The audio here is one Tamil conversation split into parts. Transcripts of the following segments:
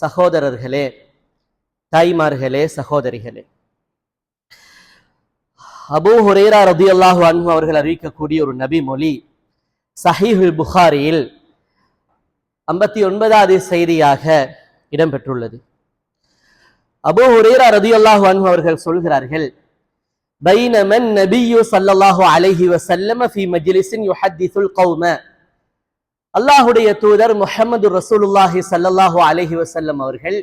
சகோதரர்களே, தாய்மார்களே, சகோதரிகளே, அபூ ஹுரைரா ரலியல்லாஹு அன்ஹு அவர்கள் அறிவிக்கக்கூடிய ஒரு நபி மொழி சஹீஹுல் புகாரியில் 59வது செய்தியாக இடம்பெற்றுள்ளது. அபூ ஹுரைரா ரலியல்லாஹு அன்ஹு அவர்கள் சொல்கிறார்கள், பைனமன் நபியு ஸல்லல்லாஹு அலைஹி வஸல்லம் ஃபீ மஜ்லிஸின் யுஹத்திஸுல் கௌம. அல்லாஹ்வுடைய தூதர் முஹம்மது ரசூலுல்லாஹி ஸல்லல்லாஹு அலைஹி வஸல்லம் அவர்கள்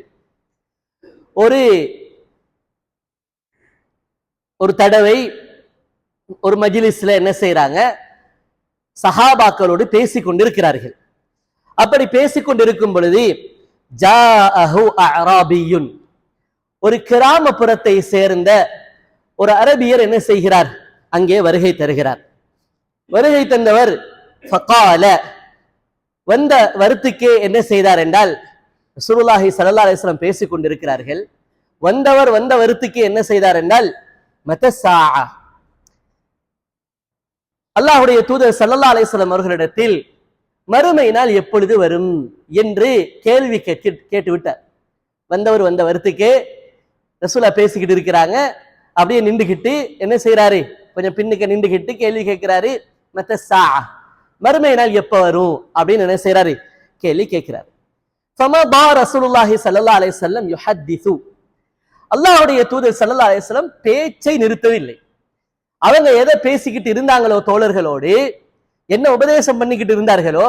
ஒரு தடவை ஒரு மஜ்லிஸ்ல என்ன செய்யறாங்க, சஹாபாக்களோடு பேசிக் கொண்டிருக்கிறார்கள். அப்படி பேசிக் கொண்டிருக்கும் பொழுது ஜாஅஹு அஅராபியுன், ஒரு கிராமப்புறத்தை சேர்ந்த ஒரு அரபியர் என்ன செய்கிறார், அங்கே வருகை தருகிறார். வருகை தந்தவர் ஃபகால, வந்த வருத்துக்கே என்ன செய்தார் என்றால், ரசூலுல்லாஹி ஸல்லல்லாஹு அலைஹி வஸல்லம் பேசிக் கொண்டிருக்கிறார்கள். வந்தவர் வந்த வருத்துக்கு என்ன செய்தார் என்றால், மதஸாஅ, அல்லாஹ்வுடைய தூதர் ஸல்லல்லாஹு அலைஹி வஸல்லம் அவர்களிடத்தில் மறுமை நாள் எப்பொழுது வரும் என்று கேள்வி கேட்டு விட்டார். வந்தவர் வந்த வருத்துக்கே ரசூலா பேசிக்கிட்டு இருக்கிறாங்க. அப்படியே நின்றுகிட்டு என்ன செய்யறாரு, கொஞ்சம் பின்னுக்கு நின்றுகிட்டு கேள்வி கேட்கிறாரு. மதஸாஅ, மறுமை நாள் எப்ப வரும் அப்படின்னு என்ன செய்யறாரு, கேள்வி கேட்கிறார். ஃபமதா ரசூலுல்லாஹி ஸல்லல்லாஹு அலைஹி வஸல்லம் யுஹத்திஸு, அல்லாஹ்வுடைய தூதர் ஸல்லல்லாஹு அலைஹி வஸல்லம் பேச்சை நிறுத்தவில்லை. அவங்க எதை பேசிக்கிட்டு இருந்தாங்களோ, தோழர்களோடு என்ன உபதேசம் பண்ணிக்கிட்டு இருந்தார்களோ,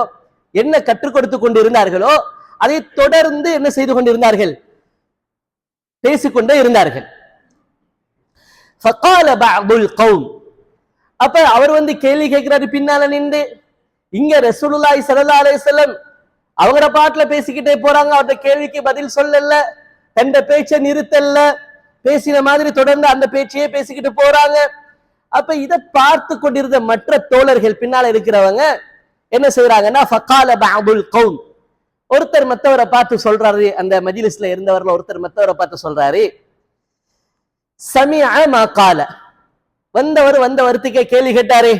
என்ன கற்றுக் கொடுத்து கொண்டு இருந்தார்களோ, அதை தொடர்ந்து என்ன செய்து கொண்டிருந்தார்கள், பேசிக்கொண்டே இருந்தார்கள். ஃபகால பஅதுல் கௌம், அப்ப அவர் கேள்வி கேட்கிறாரு பின்னால நின்று. இங்க ரசூலுல்லாஹி ஸல்லல்லாஹு அலைஹி வஸல்லம் அவங்கள பாட்டுல பேசிக்கிட்டே போறாங்க. அவருடைய கேள்விக்கு பதில் சொல்லல, தந்த பேச்சை நிறுத்தல, பேசின மாதிரி தொடர்ந்து அந்த பேச்சையே பேசிக்கிட்டு போறாங்க. அப்ப இதை பார்த்து கொண்டிருந்த மற்ற தோழர்கள் பின்னால இருக்கிறவங்க என்ன செய்யறாங்கன்னா, ஃபகால பஅதுல் கௌம், ஒருத்தர் மத்தவரை பார்த்து சொல்றாரு, அந்த மஜ்லிஸ்ல இருந்தவர்ல ஒருத்தர் மத்தவரை பார்த்து சொல்றாரு, சமிஅ மா கால, வந்தவர் வந்த வருத்துக்கே கேள்வி கேட்டாரே,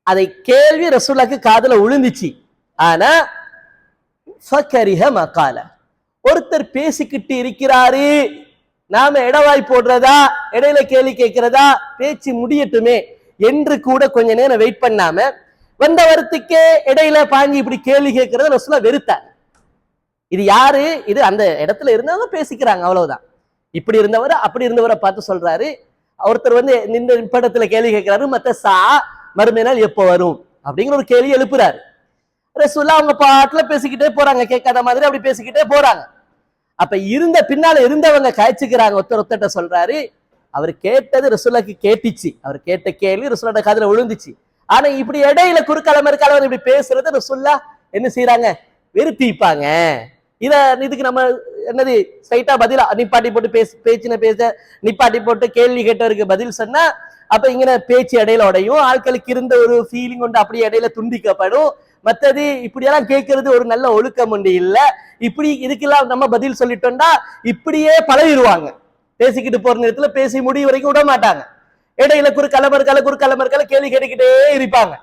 அதை கேள்வி ரசூலுல்லாஹ்க்கு காதுல விழுந்துச்சு. ஆனா ஃபகரிஹ மா கால, ஒருத்தர் பேசிக்கிட்டு இருக்கிறாரு, நாம இடவாய் போடுறதா, இடையில கேள்வி கேட்கிறதா, பேச்சு முடியட்டுமே என்று கூட கொஞ்ச நேரம் வெயிட் பண்ணாம வந்த வருத்துக்கே இடையில பாஞ்சி இப்படி கேள்வி கேட்கறத ரசூலுல்லாஹ் வெறுத்தார். இது யாரு, இது அந்த இடத்துல இருந்தவங்க பேசிக்கிறாங்க, அவ்வளவுதான். இப்படி இருந்தவர் அப்படி இருந்தவரை பார்த்து சொல்றாரு. ஒருத்தர் நின்ற படத்துல கேள்வி கேட்கிறாரு, மதஸா, மறுமை நாள் எப்போ வரும் அப்படிங்கிற ஒரு கேள்வி எழுப்புறாரு. ரசூலுல்லாஹ் அவங்க பாட்டுல பேசிக்கிட்டே போறாங்க, கேட்காத மாதிரி அப்படி பேசிக்கிட்டே போறாங்க. அப்ப பின்னால இருந்தவங்க காய்ச்சிக்கிறாங்க. ஒருத்தர்கிட்ட சொல்றாரு, அவர் கேட்டது ரசூலுல்லாஹ்க்கு கேட்டுச்சு, அவர் கேட்ட கேள்வி ரசூலுல்லாஹ் காதுல விழுந்துச்சு. ஆனா இப்படி இடையில குறுக்கால மறுக்கால இப்படி பேசுறது ரசூலுல்லாஹ் என்ன செய்யறாங்க, வெறுத்திப்பாங்க. இதுக்கு நம்ம என்னது ஸ்ட்ரைட்டா பதிலா நிப்பாட்டி போட்டு பேச்ச நிப்பாட்டி போட்டு கேள்வி கேட்டவருக்கு பதில் சொன்னா, அப்ப இங்க பேச்சு இடையில உடையும், ஆட்களுக்கு இருந்த ஒரு ஃபீலிங் ஒன்று அப்படியே இடையில துண்டிக்கப்படும். மத்தது இப்படியெல்லாம் கேட்கறது ஒரு நல்ல ஒழுக்கம் ஒன்று இல்ல. இப்படி இதுக்கெல்லாம் நம்ம பதில் சொல்லிட்டோம்னா இப்படியே பழகிடுவாங்க. பேசிக்கிட்டு போற நேரத்துல பேசி முடிவு வரைக்கும் விட மாட்டாங்க. இடையில குறுக்கலமற்கால கேள்வி கேட்டுக்கிட்டே இருப்பாங்க.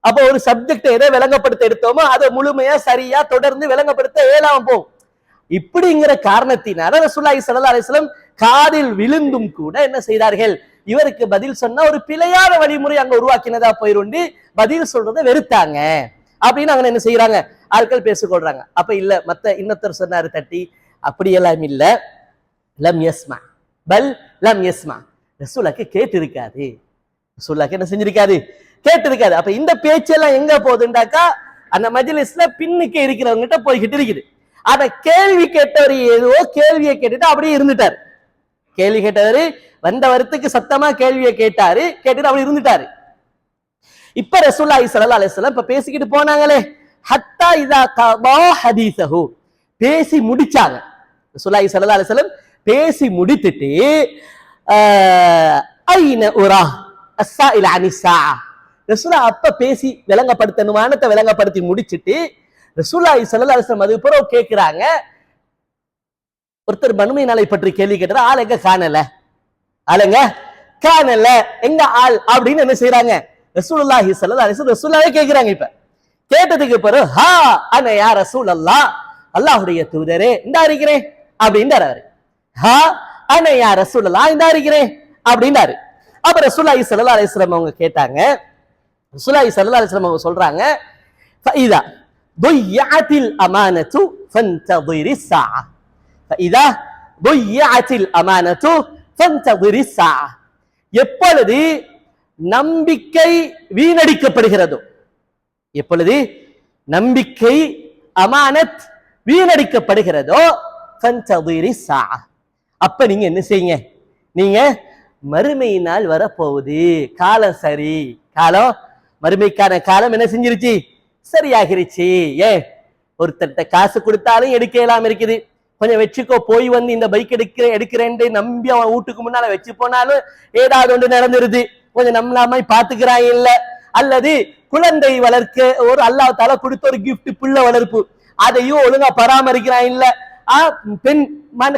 அப்போ ஒரு சப்ஜெக்ட் எதை விளங்கப்படுத்த எடுத்தோமோ அதை முழுமையா சரியா தொடர்ந்து விளங்கப்படுத்த இயலாம போகும். இப்படிங்கிற காரணத்தினால ரசூலுல்லாஹி ஸல்லல்லாஹு அலைஹி வஸல்லம் காதில் விழுந்தும் கூட என்ன செய்தார்கள், இவருக்கு பதில் சொன்னா ஒரு பிழையான வழிமுறை அங்க உருவாக்கினதா போயிருந்து பதில் சொல்றதை வெறுத்தாங்க அப்படின்னு அவங்க என்ன செய்யறாங்க, ஆட்கள் பேசிக்கொள்றாங்க. அப்ப இல்ல, மத்த இன்னொருத்தர் சொன்னாரு தட்டி, அப்படியெல்லாம் இல்ல, லம் யஸ்மா பல் லம் யஸ்மா, ரசூலுல்லாஹ்க்கு கேட்டு இருக்காது, ரசூலுல்லாஹ்க்கு என்ன செஞ்சிருக்காது, கேட்டு இருக்காது. அப்ப இந்த பேச்செல்லாம் எங்க போகுதுண்டாக்கா, அந்த மஜ்லிஸ்ல பின்னுக்கு இருக்கிறவங்க கிட்ட போய்கிட்டு இருக்குது. ஆனா கேள்வி கேட்டவர் ஏதோ கேள்வியை கேட்டுட்டு அப்படியே இருந்துட்டாரு. கேள்வி கேட்டவரு வந்த வருத்துக்கு சத்தமா கேள்வியை கேட்டாரு, கேட்டுட்டு அப்படி இருந்துட்டாரு. இப்ப ரசூலுல்லாஹி ஸல்லல்லாஹு அலைஹி வஸல்லம் இப்ப பேசிக்கிட்டு போனாங்களே, ஹத்தா இதா கபா ஹதீஸஹு, பேசி முடிச்சாங்க. ரசூலுல்லாஹி ஸல்லல்லாஹு அலைஹி வஸல்லம் பேசி முடித்துட்டு ஐன உரா அஸ்ஸாஇல் அனிஸ்ஸா, ரசூலுல்லாஹ் அப்ப பேசி விளங்கப்படுத்தணுமானத்தை விளங்கப்படுத்தி முடிச்சிட்டு ரசூலுல்லாஹி ஸல்லல்லாஹு அலைஹி வஸல்லம் அது பிறகு கேட்கிறாங்க, ஒருத்தர் மறுமை நாளை பற்றி கேள்வி கேட்டாரு, ஆள் எங்க காணல, ஆளுங்க காணல, எங்க ஆள் அப்படின்னு என்ன செய்யறாங்க, ரசூலுல்லாஹி ஸல்லல்லாஹு அலைஹி வஸல்லம் ரசூலுல்லாஹே கேக்குறாங்க. இப்ப கேட்டதுக்கு பிறகு ஹா அன யா ரசூலல்லாஹ், அல்லாஹ்வுடைய தூதரே இந்தா இருக்கிறேன் அப்படின்றாரு அவரு. ஹா அன யா ரசூலுல்லாஹ் இந்தா இருக்கிறேன் அப்படின்றாரு. அப்ப ரசூலுல்லாஹி ஸல்லல்லாஹு அலைஹி வஸல்லம் அவங்க கேட்டாங்க. ரசூலுல்லாஹி ஸல்லல்லாஹு அலைஹி வஸல்லம் அவங்க சொல்றாங்க, ஃபஇதா துய்யஅத்தில் அமானத்து ஃபன்ததிரிஸ் ஸாஅ. ஃபஇதா துய்யஅத்தில் அமானத்து ஃபன்ததிரிஸ் ஸாஅ. எப்பொழுது நம்பிக்கை வீணடிக்கப்படுகிறதோ, எப்பொழுது நம்பிக்கை அமானத் வீணடிக்கப்படுகிறதோ ஃபன்ததிரிஸ் ஸாஅ, அப்ப நீங்க என்ன செய்யுங்க, நீங்க மறுமை நாள் வரப்போகுது, காலம் சரி, காலம் மறுமைக்கான காலம் என்ன செஞ்சிருச்சு, சரியாகிருச்சு. ஏன் ஒருத்தட்ட காசு கொடுத்தாலும் எடுக்க இயலாம இருக்குது. கொஞ்சம் வச்சுக்கோ, போய் வந்து இந்த பைக் எடுக்கிறேன் நம்பி அவன் வீட்டுக்கு முன்னால வச்சு போனாலும் ஏதாவது ஒன்று நடந்துருது. கொஞ்சம் நம்மளாம பாத்துக்கிறான் இல்ல, அல்லது குழந்தை வளர்க்க ஒரு அல்லாஹ் தஆலா கொடுத்த ஒரு கிஃப்ட் பிள்ளை வளர்ப்பு, அதையும் ஒழுங்கா பராமரிக்கிறான் இல்ல. பெண்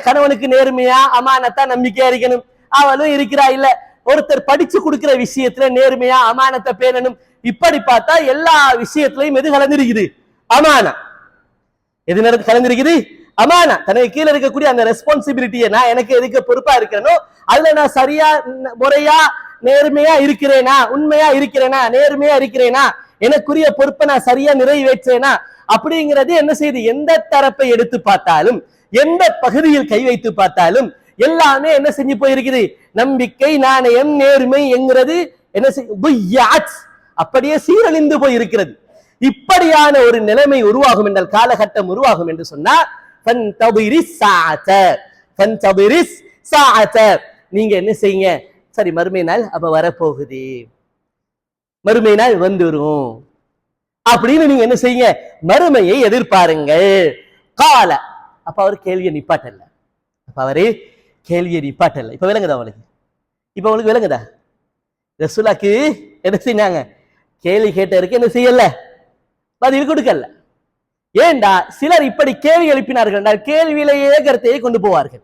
கணவனுக்கு நேர்மையா அமானத்தா நம்பிக்கையா இருக்கணும், அவளும் இருக்கிறா இல்ல. ஒருத்தர் படிச்சு கொடுக்கிற விஷயத்துல நேர்மையா அமானத்தை பேணணும். இப்படி பார்த்தா எல்லா விஷயத்திலையும் எது கலந்திருக்குது, அமானா. எது கலந்திருக்குது, அமானா. தனக்கு கீழே இருக்கக்கூடிய அந்த ரெஸ்பான்சிபிலிட்டியை நான் எனக்கு எதுக்கு பொறுப்பா இருக்கிறேனோ அதுல நான் சரியா முறையா நேர்மையா இருக்கிறேனா, உண்மையா இருக்கிறேனா, நேர்மையா இருக்கிறேனா, எனக்குரிய பொறுப்பை நான் சரியா நிறைவேற்றேனா அப்படிங்கிறது என்ன செய்யுது, எந்த தரப்பை எடுத்து பார்த்தாலும் எந்த பகுதியில் கை வைத்து பார்த்தாலும் எல்லாமே என்ன செஞ்சு போயிருக்குது, நம்பிக்கை நாணயம் நேர்மை என்கிறது என்ன செய்யும், அப்படியே சீரழிந்து போயிருக்கிறது. இப்படியான ஒரு நிலைமை உருவாகும் என்றால், காலகட்டம் உருவாகும் என்று சொன்னா நீங்க என்ன செய்யுங்க, சரி மறுமை நாள் அப்ப வரப்போகுது, மறுமை நாள் வந்துரும் அப்படின்னு நீங்க என்ன செய்யுங்க, மறுமையை எதிர்பாருங்கள். கால அப்ப அவர் கேள்வியை நிப்பாட்டல்ல, அப்ப அவரு கேள்வியை நிப்பாட்டல்ல. இப்ப விளங்குதா அவளுக்கு, இப்ப அவளுக்கு விளங்குதா? ரசூலுல்லாஹ்க்கு என்ன செஞ்சாங்க, கேள்வி கேட்டவருக்கு என்ன செய்யல, பதில் கொடுக்கல. ஏண்டா சிலர் இப்படி கேள்வி எழுப்பினார்கள் என்றால் கேள்வியிலேயே கருத்தையை கொண்டு போவார்கள்.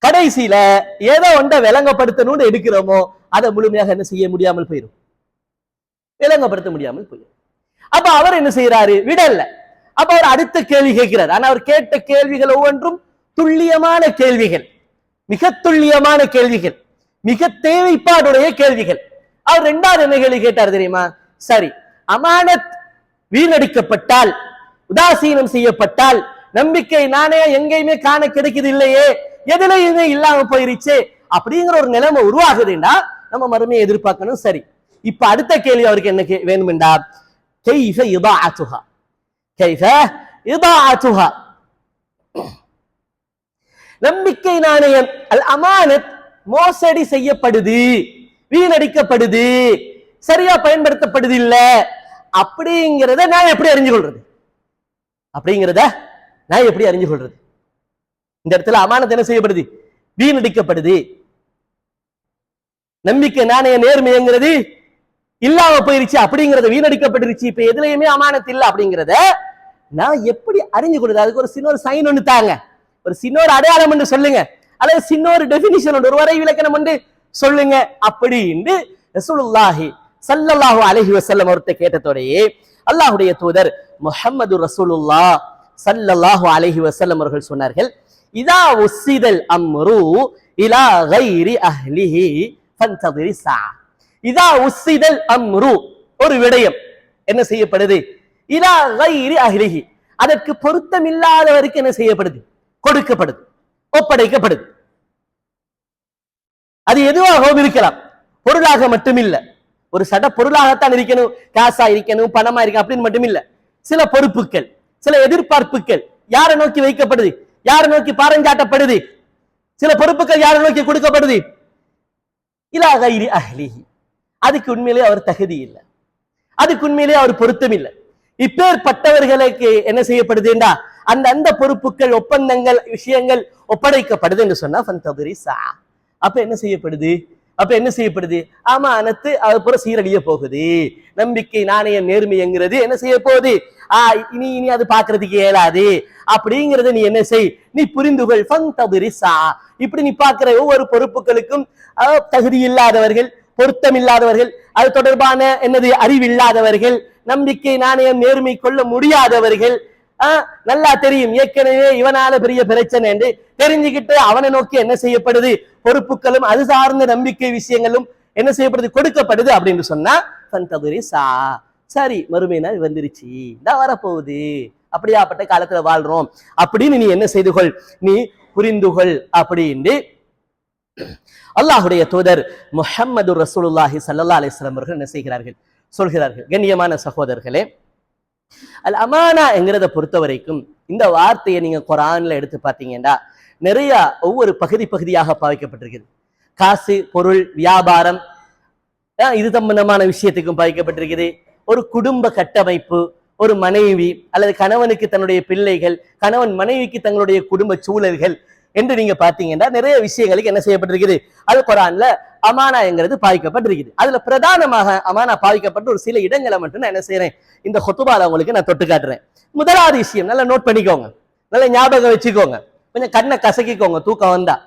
கடைசியில ஏதோ ஒன்றை விளங்கப்படுத்தணும்னு எடுக்கிறோமோ அதை முழுமையாக என்ன செய்ய முடியாமல் போயிடும், விளங்கப்படுத்த முடியாமல் போயிடும். அப்ப அவர் என்ன செய்யறாரு, விடல. அப்ப அவர் அடுத்த கேள்வி கேட்கிறார். ஆனா அவர் கேட்ட கேள்விகள் ஒவ்வொன்றும் துல்லியமான கேள்விகள், மிக துல்லியமான கேள்விகள், மிக தேவைப்பாடுடைய கேள்விகள். அவர் இரண்டாவது என்ன கேள்வி கேட்டார் தெரியுமா, சரி அமானத் வீணடிக்கப்பட்டால், உதாசீனம் செய்யப்பட்டால், நம்பிக்கை நாணயம் எங்கேயுமே காண கிடைக்குது இல்லையே, எதுலையுமே இல்லாம போயிருச்சு அப்படிங்கிற ஒரு நிலைமை உருவாகுதுன்னா நம்ம மறுமையை எதிர்பார்க்கணும். சரி, இப்ப அடுத்த கேள்வி அவருக்கு என்ன வேணுமெண்டா, கைஃப இதாஅத்துஹா, கைஃப இதாஅத்துஹா, நம்பிக்கை நாணயம் அல் அமானத் மோசடி செய்யப்படுது, வீணடிக்கப்படுது, சரியா பயன்படுத்தப்படுது இல்ல, அப்படிங்கிறத நான் எப்படி அறிஞ்சு கொள்றது, அப்படிங்கிறத நான் எப்படி அறிஞ்சு கொள்றது? இந்த இடத்துல அமானத் என்ன செய்யப்படுது, வீணடிக்கப்படுது, நம்பிக்கை நாணய நேர்மைங்கிறது இல்லாம போயிருச்சு, அப்படிங்கறத வீணடிக்கப்பட்டுருச்சு, இப்ப எதுலையுமே அமானத் இல்ல அப்படிங்கிறத நான் எப்படி அறிஞ்சு கொள்றது? அதுக்கு ஒரு சின்ன ஒரு சைன் ஒண்ணு தாங்க, ஒரு சின்ன ஒரு அடையாளம் என்று சொல்லுங்க, அல்லது சின்ன ஒரு டெபினிஷன் ஒரு வரை விளக்கணம் என்று சொல்லுங்க அப்படின்னு ரசூலுல்லாஹி ஸல்லல்லாஹு அலைஹி வஸல்லம் அவர்கிட்ட கேட்டதோடையே அல்லாஹ்வுடைய தூதர் முஹம்மது ரசூலுல்லாஹ் ஸல்லல்லாஹு அலைஹி வஸல்லம் அவர்கள் சொன்னார்கள், இதா உஸ்ஸிதல் அம்ரு இலா கைரி அஹ்லிஹி ஃபன்ததிரி ஸாஅ. இதா உஸ்ஸிதல் அம்ரு, ஒரு விடயம் என்ன செய்யப்படுது, இலா கைரி அஹ்லிஹி, அதற்கு பொருத்தமில்லாதவருக்கு என்ன செய்யப்படுது, கொடுக்கப்படுது, ஒப்படைக்கப்படுது. அது எதுவாகவும் இருக்கலாம், பொருளாக மட்டுமில்ல, ஒரு சட பொருளாகத்தான் இருக்கணும், காசா இருக்கணும், பணமா இருக்கணும் அப்படின்னு மட்டும் இல்ல. சில பொறுப்புகள், சில எதிர்பார்ப்புகள் யாரை நோக்கி வைக்கப்படுது, யாரை நோக்கி பாரஞ்சாட்டப்படுது, சில பொறுப்புகள் யாரை நோக்கி கொடுக்கப்படுது, இலா கைரி அஹ்லிஹி, அதுக்கு உண்மையிலே அவர் தகுதி இல்லை, அதுக்கு உண்மையிலே அவர் பொருத்தம் இல்லை. இப்பேற்பட்டவர்களுக்கு என்ன செய்யப்படுது என்றா அந்த அந்த பொறுப்புகள், ஒப்பந்தங்கள், விஷயங்கள் ஒப்படைக்கப்படுது என்று சொன்னா ஃபன்ததிரி ஸாஅ. அப்ப என்ன செய்யப்படுது, அப்ப என்ன செய்யப்படுது, அமானத்து அது போல சீரழிய போகுது, நம்பிக்கை நாணயம் நேர்மைங்கிறது என்ன செய்ய போகுது, இனி இனி அது பாக்குறதுக்கு இயலாது அப்படிங்கறத நீ என்ன செய், நீ புரிந்துகொள். ஃபன்ததிரி ஸாஅ. இப்படி நீ பாக்குற ஒவ்வொரு பொறுப்புகளுக்கும் தகுதி இல்லாதவர்கள், பொருத்தம் இல்லாதவர்கள், அது தொடர்பான என்னது அறிவில்லாதவர்கள், நம்பிக்கை நாணயம் நேர்மை கொள்ள முடியாதவர்கள், நல்லா தெரியும் ஏற்கனவே இவனால பெரிய பிரச்சனை என்று தெரிஞ்சுக்கிட்டு அவனை நோக்கி என்ன செய்யப்படுது, பொறுப்புகளும் அது சார்ந்த நம்பிக்கை விஷயங்களும் என்ன செய்யப்படுது, கொடுக்கப்படுது அப்படின்னு சொன்னா சரி மறுமை நாள் வந்துருச்சு, இந்த வரப்போகுது, அப்படியாப்பட்ட காலத்துல வாழ்றோம் அப்படின்னு நீ என்ன செய்து கொள், நீ புரிந்துகொள் அப்படின்னு அல்லாஹுடைய தூதர் முஹம்மது ரசூலுல்லாஹி ஸல்லல்லாஹு அலைஹி வஸல்லம் அவர்கள் என்ன செய்கிறார்கள், சொல்கிறார்கள். கண்ணியமான சகோதரர்களே, அல் அமானா என்கிறத பொறுத்த வரைக்கும் இந்த வார்த்தையை நீங்க குர்ஆன்ல எடுத்து பார்த்தீங்கன்னா நிறைய ஒவ்வொரு பகுதியாக பாவிக்கப்பட்டிருக்கிறது. காசு, பொருள், வியாபாரம், இது சம்பந்தமான விஷயத்துக்கும் பாவிக்கப்பட்டிருக்குது. ஒரு குடும்ப கட்டமைப்பு, ஒரு மனைவி அல்லது கணவனுக்கு தன்னுடைய பிள்ளைகள், கணவன் மனைவிக்கு தங்களுடைய குடும்ப சூழல்கள் என்று நீங்க பாத்தீங்கன்னா நிறைய விஷயங்களுக்கு என்ன செய்யப்பட்டிருக்குது, அல் குர்ஆன்ல அமானா என்கிறது பாவிக்கப்பட்டிருக்குது. அதுல பிரதானமாக அமானா பாவிக்கப்பட்ட ஒரு சில இடங்களை மட்டும் நான் என்ன செய்யறேன், இந்த ஹுதுபால உங்களுக்கு நான் தொட்டு காட்டுறேன். முதலாவது விஷயம் நல்லா நோட் பண்ணிக்கோங்க, நல்லா ஞாபகம் வச்சுக்கோங்க, கொஞ்சம் கண்ணை கசக்கிக்கோங்க தூக்கம் வந்தா.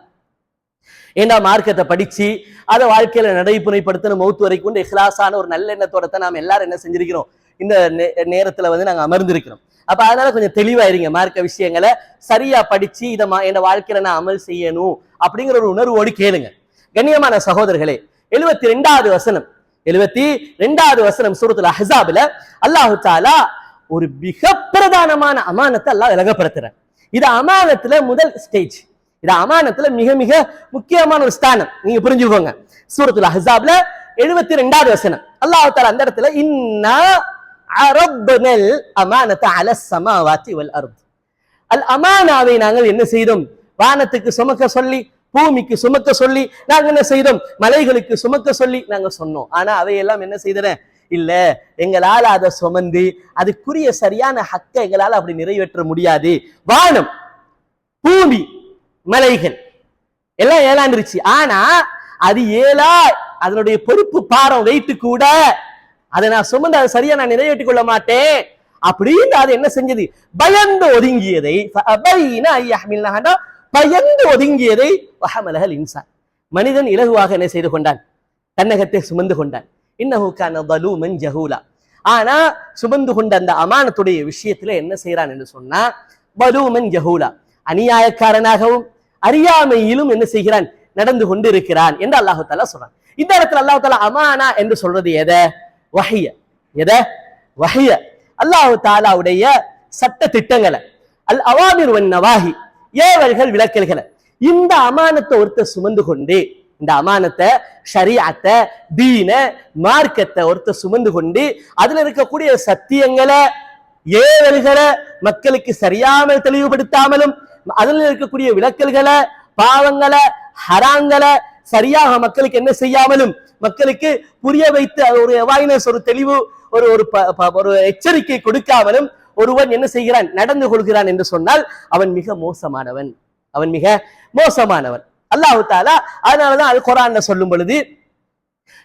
ஏன்னா மார்க்கத்தை படிச்சு அதை வாழ்க்கையில நடைமுறைப்படுத்தின மௌத்து வரைக்கும் இஹ்லாஸான ஒரு நல்ல எண்ணத்தோட தான் நாம எல்லாரும் என்ன செஞ்சிருக்கிறோம், இந்த நேரத்துல நாங்க அமர்ந்திருக்கிறோம். அப்ப அதனால கொஞ்சம் தெளிவாயிருங்க, மார்க்க விஷயங்களை சரியா படிச்சு இதை என் வாழ்க்கையில நான் அமல் செய்யணும் அப்படிங்கிற ஒரு உணர்வோடு கேளுங்க. கண்ணியமான சகோதரர்களே, 72வது வசனம், 72வது வசனம் சூரத்துல் அஹ்ஸாப்ல அல்லாஹ் தஆலா ஒரு மிக பிரதானமான அமானத்தை அல்லாஹ் விளங்கப்படுத்துறார். இது அமானத்துல முதல் ஸ்டேஜ், இது அமானத்துல மிக மிக முக்கியமான ஒரு ஸ்தானம், நீங்க புரிஞ்சுக்கோங்க. சூரத்துல் அஹ்ஸாப்ல 72வது வசனம் அல்லாஹ் தஆலா அந்த இடத்துல இன்னா அரப்னல் அமானத அலஸ் ஸமாவாத்தி வல் அர்த், அல் அமானாவை நாங்கள் என்ன செய்தோம், வானத்துக்கு சுமக்க சொல்லி, பூமிக்கு சுமக்க சொல்லி நாங்க என்ன செய்தோம், மலைகளுக்கு சுமக்க சொல்லி நாங்க சொன்னோம். ஆனா அவையெல்லாம் என்ன செய்தன, இல்ல எங்களால அதை சுமந்து அதுக்குரிய சரியான ஹக்கை எங்களால அப்படி நிறைவேற்ற முடியாது. வானம், பூமி, மலைகள் எல்லாம் ஏலாண்டுருச்சு, ஆனா அது ஏலா, அதனுடைய பொறுப்பு பாரம் வெயிட்டு கூட, அதை நான் சுமந்து அதை சரியா நான் நிறைவேற்றிக் கொள்ள மாட்டேன் அப்படின்னு அது என்ன செஞ்சது, பயந்து ஒதுங்கியதை, பயந்து ஒதுங்கியதை இன்சான், மனிதன் இலகுவாக என்ன செய்து கொண்டான், தன்னகத்தை சுமந்து கொண்டான். இன்னஹு கான ஸலூமன் ஜஹூலா, ஆனா சுமந்து கொண்ட அந்த அமானத்துடைய விஷயத்துல என்ன செய்யறான் என்று சொன்னா ஸலூமன் ஜஹூலா, அநியாயக்காரனாகவும் அறியாமையிலும் என்ன செய்கிறான், நடந்து கொண்டு இருக்கிறான் என்று அல்லாஹ் தஆலா சொல்றான். இந்த இடத்துல அல்லாஹ் தஆலா அமானா என்று சொல்றது எதை, வஹிய, எதை, வஹிய, அல்லாஹ் தஆலாவுடைய சட்ட திட்டங்களை, அல் அவாமிர் வன் நவாஹி, ஏவல்கள் விலக்கல்களை, இந்த அமானத்தை ஒருத்தர் சுமந்து கொண்டு, இந்த அமானத்தை, ஷரீஅத்தை, தீன, மார்க்கத்தை ஒருத்தர் சுமந்து கொண்டு அதுல இருக்கக்கூடிய சத்தியங்களை, ஏவல்களை மக்களுக்கு சரியாமல் தெளிவுபடுத்தாமலும், அதுல இருக்கக்கூடிய விலக்கல்களை, பாவங்களை, ஹராங்களை சரியாக மக்களுக்கு என்ன செய்யாமலும், மக்களுக்கு புரிய வைத்து ஒரு அவேர்னஸ், ஒரு தெளிவு, ஒரு ஒரு எச்சரிக்கை கொடுக்காமலும் ஒருவன் என்ன செய்கிறான், நடந்து கொள்கிறான் என்று சொன்னால் அவன் மிக மோசமானவன், அவன் மிக மோசமானவன். அல்லாஹ் தஆலா அதனாலதான் அது குர்ஆன்ல சொல்லும் பொழுது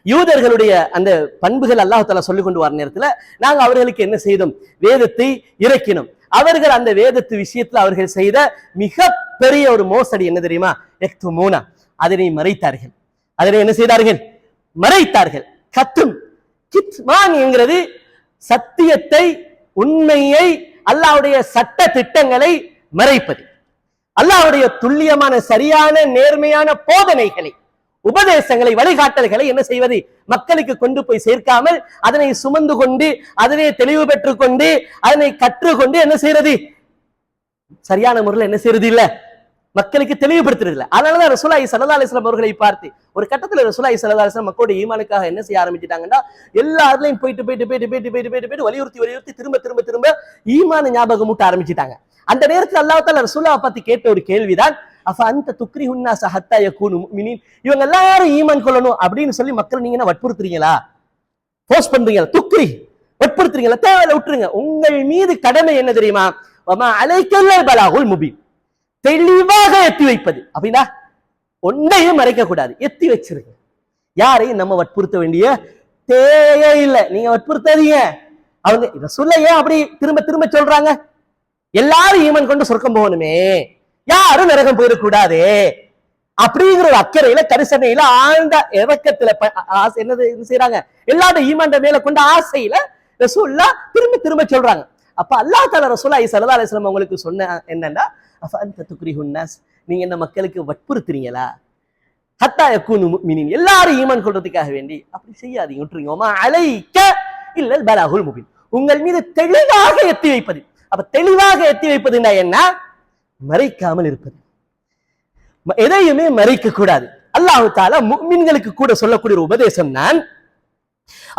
யூதர்களுடைய அந்த பண்புகள் அல்லாஹ் தஆலா சொல்லிக் கொண்டு வர நேரத்துல நாங்க அவர்களுக்கு என்ன செய்தோம், வேதத்தை இறக்கினோம். அவர்கள் அந்த வேதத்து விஷயத்துல அவர்கள் செய்த மிக பெரிய ஒரு மோசடி என்ன தெரியுமா, யக்துமூனா, அதனை மறைத்தார்கள், அதனை என்ன செய்தார்கள், மறைத்தார்கள். கத்தும், கித்மான் என்கிறது சத்தியத்தை, உண்மையை, அல்லாஹ்வுடைய சட்ட திட்டங்களை மறைப்பது, அல்லாஹ்வுடைய துல்லியமான சரியான நேர்மையான போதனைகளை, உபதேசங்களை, வழிகாட்டல்களை என்ன செய்வது, மக்களுக்கு கொண்டு போய் சேர்க்காமல் அதனை சுமந்து கொண்டு, அதனை தெளிவு பெற்றுக் கொண்டு, அதனை கற்றுக்கொண்டு என்ன செய்யறது, சரியான முறையில் என்ன செய்யறது இல்ல, மக்களுக்கு தெளிவுபடுத்துறது இல்லை. அதனாலதான் ரசூலுல்லாஹி ஸல்லல்லாஹு அலைஹி வஸல்லம் அவர்களை பார்த்து ஒரு கட்டத்துல ரசூலுல்லாஹி ஸல்லல்லாஹு அலைஹி வஸல்லம் மக்களுடைய ஈமானுக்காக என்ன செய்ய ஆரம்பிச்சிட்டாங்கன்னா, எல்லா இடத்துலயும் போயிட்டு வலியுறுத்தி திரும்ப ஈமான ஞாபகம் மூட்ட ஆரம்பிச்சிட்டாங்க. அந்த நேரத்தில் அல்லாஹ் தஆலா ரசூலுல்லாஹ் பார்த்து கேட்ட ஒரு கேள்விதான், அஃப அன்த துக்ரிஹுன் நாஸ ஹத்தா யகூனு முஃமினீன், இவங்க எல்லாரும் ஈமான் கொள்ளணும் அப்படின்னு சொல்லி மக்கள் நீங்க என்ன வற்புறுத்துறீங்களா, போஸ்ட் பண்றீங்களா, வற்புறுத்துறீங்களா, தேவையில்ல விட்டுருங்க. உங்கள் மீது கடமை என்ன தெரியுமா, வமா அலைக்கல் பலாகுல் முபீன், தெளிவாக எத்தி வைப்பது. அப்படின்னா ஒன்றையும் மறைக்க கூடாது, எத்தி வச்சிருங்க. யாரையும் நம்ம வற்புறுத்த வேண்டிய தேவையே இல்லை, நீங்க வற்புறுத்தாதீங்க. அவங்க ரசூலுல்லாஹ் ஏன் அப்படி திரும்ப சொல்றாங்க, எல்லாரும் ஈமான் கொண்டு சொர்க்கம் போகணுமே, யாரும் நரகம் போயிடக்கூடாது அப்படிங்கிற ஒரு அக்கறையில, கரிசனையில, ஆழ்ந்த இறக்கத்துல என்ன செய்யறாங்க, எல்லாரும் ஈமான் மேல கொண்ட ஆசையில ரசூலுல்லாஹ் திரும்ப சொல்றாங்க. அப்ப அல்லாஹ் தஆலா ரசூலுல்லாஹி ஸல்லல்லாஹு அலைஹி வஸல்லம் உங்களுக்கு சொன்ன என்னன்னா, அஃப அன்த துக்ரிஹுன் நாஸ், நீங்க என்ன மக்களுக்கு வற்புறுத்துறீங்களா? ஹத்தா யகூனு முஃமினீன், எல்லாரும் ஈமான் கொள்றதுக்காக வேண்டி அப்படி செய்யாதீங்க, விட்டுருங்க. வமா அலைக்க இல்லல் பலாகுல் முபீன், உங்கள் மீது தெளிவாக எத்தி வைப்பது. அப்ப தெளிவாக எத்தி வைப்பதுன்னா என்ன? மறைக்காமல் இருப்பது, எதையுமே மறைக்க கூடாது. அல்லாஹ் தஆலா முஃமின்களுக்கு கூட சொல்லக்கூடிய ஒரு உபதேசம் நான்.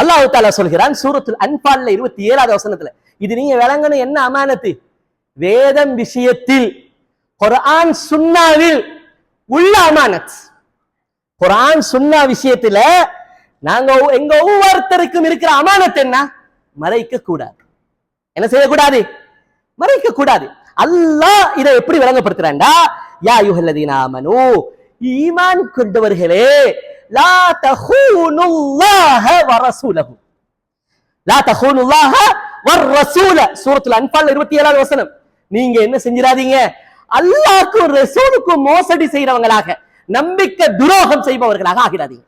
அல்லாஹ் தஆலா சொல்கிறான் சூரத்துல் அன்ஃபால்ல 27வது வசனத்துல, இது நீங்க விளங்கணும் என்ன அமானத்து, வேதம் விஷயத்தில் குர்ஆன் சுன்னாவில் உள்ள அமானத். குர்ஆன் சுன்னா விஷயத்துல நாங்க எங்க ஒவ்வொருத்தருக்கும் இருக்கிற அமானத் என்ன? மறைக்க கூடாது. என்ன செய்யக்கூடாது? மறைக்க கூடாது. அல்லாஹ் இதை எப்படி விளங்கப்படுத்துறான்டா, யா அய்யுஹல்லதீன ஆமனூ, ஈமான் கொண்டவர்களே, லா தஹூனுல்லாஹ வ ரசூலஹு, லா தஹூனுல்லாஹ வ ரசூல, சூரத்துல் அன்ஃபால் 27வது வசனம். நீங்க என்ன செஞ்சிராதீங்க, அல்லாஹ்வுக்கும் ரசூலுக்கும் மோசடி செய்றவங்களாக, நம்பிக்கை துரோகம் செய்பவர்களாக ஆகிடாதீங்க.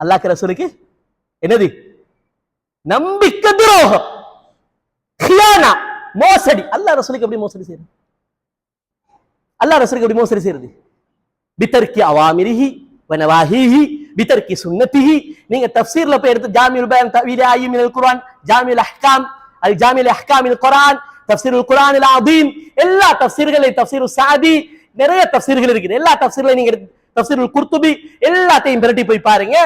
அல்லாஹ்க்கு ரசூலுக்கு என்னது? நம்பிக்கை துரோகம், கியானா, மோசடி. அல்லாஹ் ரசூலுக்கு எப்படி மோசடி செய்யறது? அல்லாஹ் ரசூலுக்கு எப்படி மோசடி செய்யறது? பிதர்கி அவாமிரிஹி வ நவாஹிஹி பிதர்கி சுன்னத்திஹி. நீங்க தஃப்சீர்ல போய் எடுத்து ஜாமிஉல் பயான் தஅவீல் ஆயி மினல் குர்ஆன், ஜாமிஉல் அஹ்காம், அல் ஜாமிஉல் அஹ்காமில் குர்ஆன், தஃப்சீருல் குர்ஆனில் அதீம், எல்லா தஃப்சீர்களையும், தஃப்சீருஸ் சாதி, நிறைய தஃப்சீர்கள் இருக்குது. எல்லா தஃப்சீர்களையும் நீங்க தஃப்சீருல் குர்துபி எல்லாத்தையும் பிரட்டி போய் பாருங்க.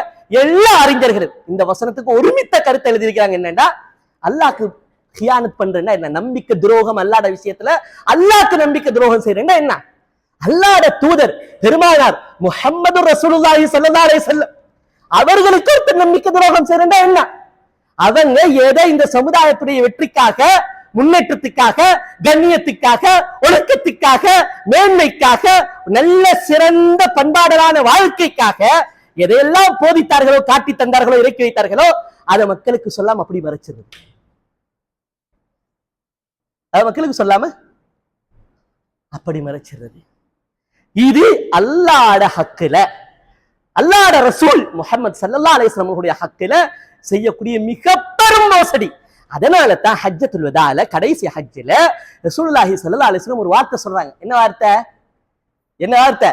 எல்லா அறிஞர்களும் இந்த வசனத்துக்கு ஒருமித்த கருத்தை எழுதி இருக்கிறாங்க. என்னன்னா, அல்லாஹ்க்கு கியானத் பண்றேன்னா என்ன? நம்பிக்கை துரோகம். அல்லாஹ்ட விஷயத்துல அல்லாஹ்க்கு நம்பிக்கை துரோகம் செய்யறேன்னா என்ன? அல்லாஹ்ட தூதர் பெருமானார் முஹம்மது ரசூலுல்லாஹி ஸல்லல்லாஹு அலைஹி வஸல்லம் அவர்களுக்கு ஒருத்தர் நம்பிக்கை துரோகம் செய்யறேன்னா என்ன? அவங்க எதை இந்த சமுதாயத்துடைய வெற்றிக்காக, முன்னேற்றத்துக்காக, கண்ணியத்துக்காக, ஒழுக்கத்துக்காக, மேன்மைக்காக, நல்ல சிறந்த பண்பாடலான வாழ்க்கைக்காக எதையெல்லாம் போதித்தார்களோ, காட்டி தந்தார்களோ, இறக்கி வைத்தார்களோ, அதை மக்களுக்கு சொல்லாம அப்படி மறைச்சிருது. அதை மக்களுக்கு சொல்லாம அப்படி மறைச்சிருது. இது அல்லாஹ்ட ஹக்குல, அல்லாஹ்ட ரசூல் முஹம்மது ஸல்லல்லாஹு அலைஹி வஸல்லம் அவர்களுடைய ஹக்குல செய்யக்கூடிய மிக பெரும் மோசடி. அதனால தான் ஹஜ்ஜத்துல் வதால, கடைசி ஹஜ்ஜில ரசூலுல்லாஹி ஸல்லல்லாஹு அலைஹி வஸல்லம் ஒரு வார்த்தை சொல்றாங்க. என்ன வார்த்தை? என்ன வார்த்தை?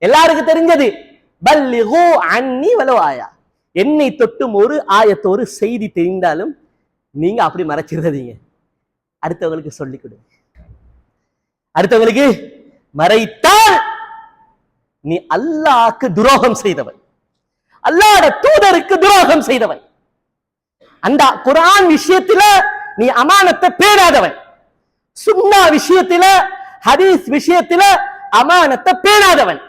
எல்லாருக்கும் தெரிஞ்சது, பல்லிகு அன்னி வலோ ஆயா, என்னை தொட்டும் ஒரு ஆயத்து, ஒரு செய்தி தெரிந்தாலும் நீங்க அப்படி மறைச்சிடாதீங்க, அடுத்தவங்களுக்கு சொல்லிக் கொடுங்க. அடுத்தவங்களுக்கு மறைத்தால் நீ அல்லாஹ்க்கு துரோகம் செய்தவன், அல்லாஹ்வுடைய தூதருக்கு துரோகம் செய்தவன். அந்த குர்ஆன் விஷயத்துல நீ அமானத்தை பேணாதவன், சுன்னா விஷயத்துல, ஹதீஸ் விஷயத்துல அமானத்தை பேணாதவன்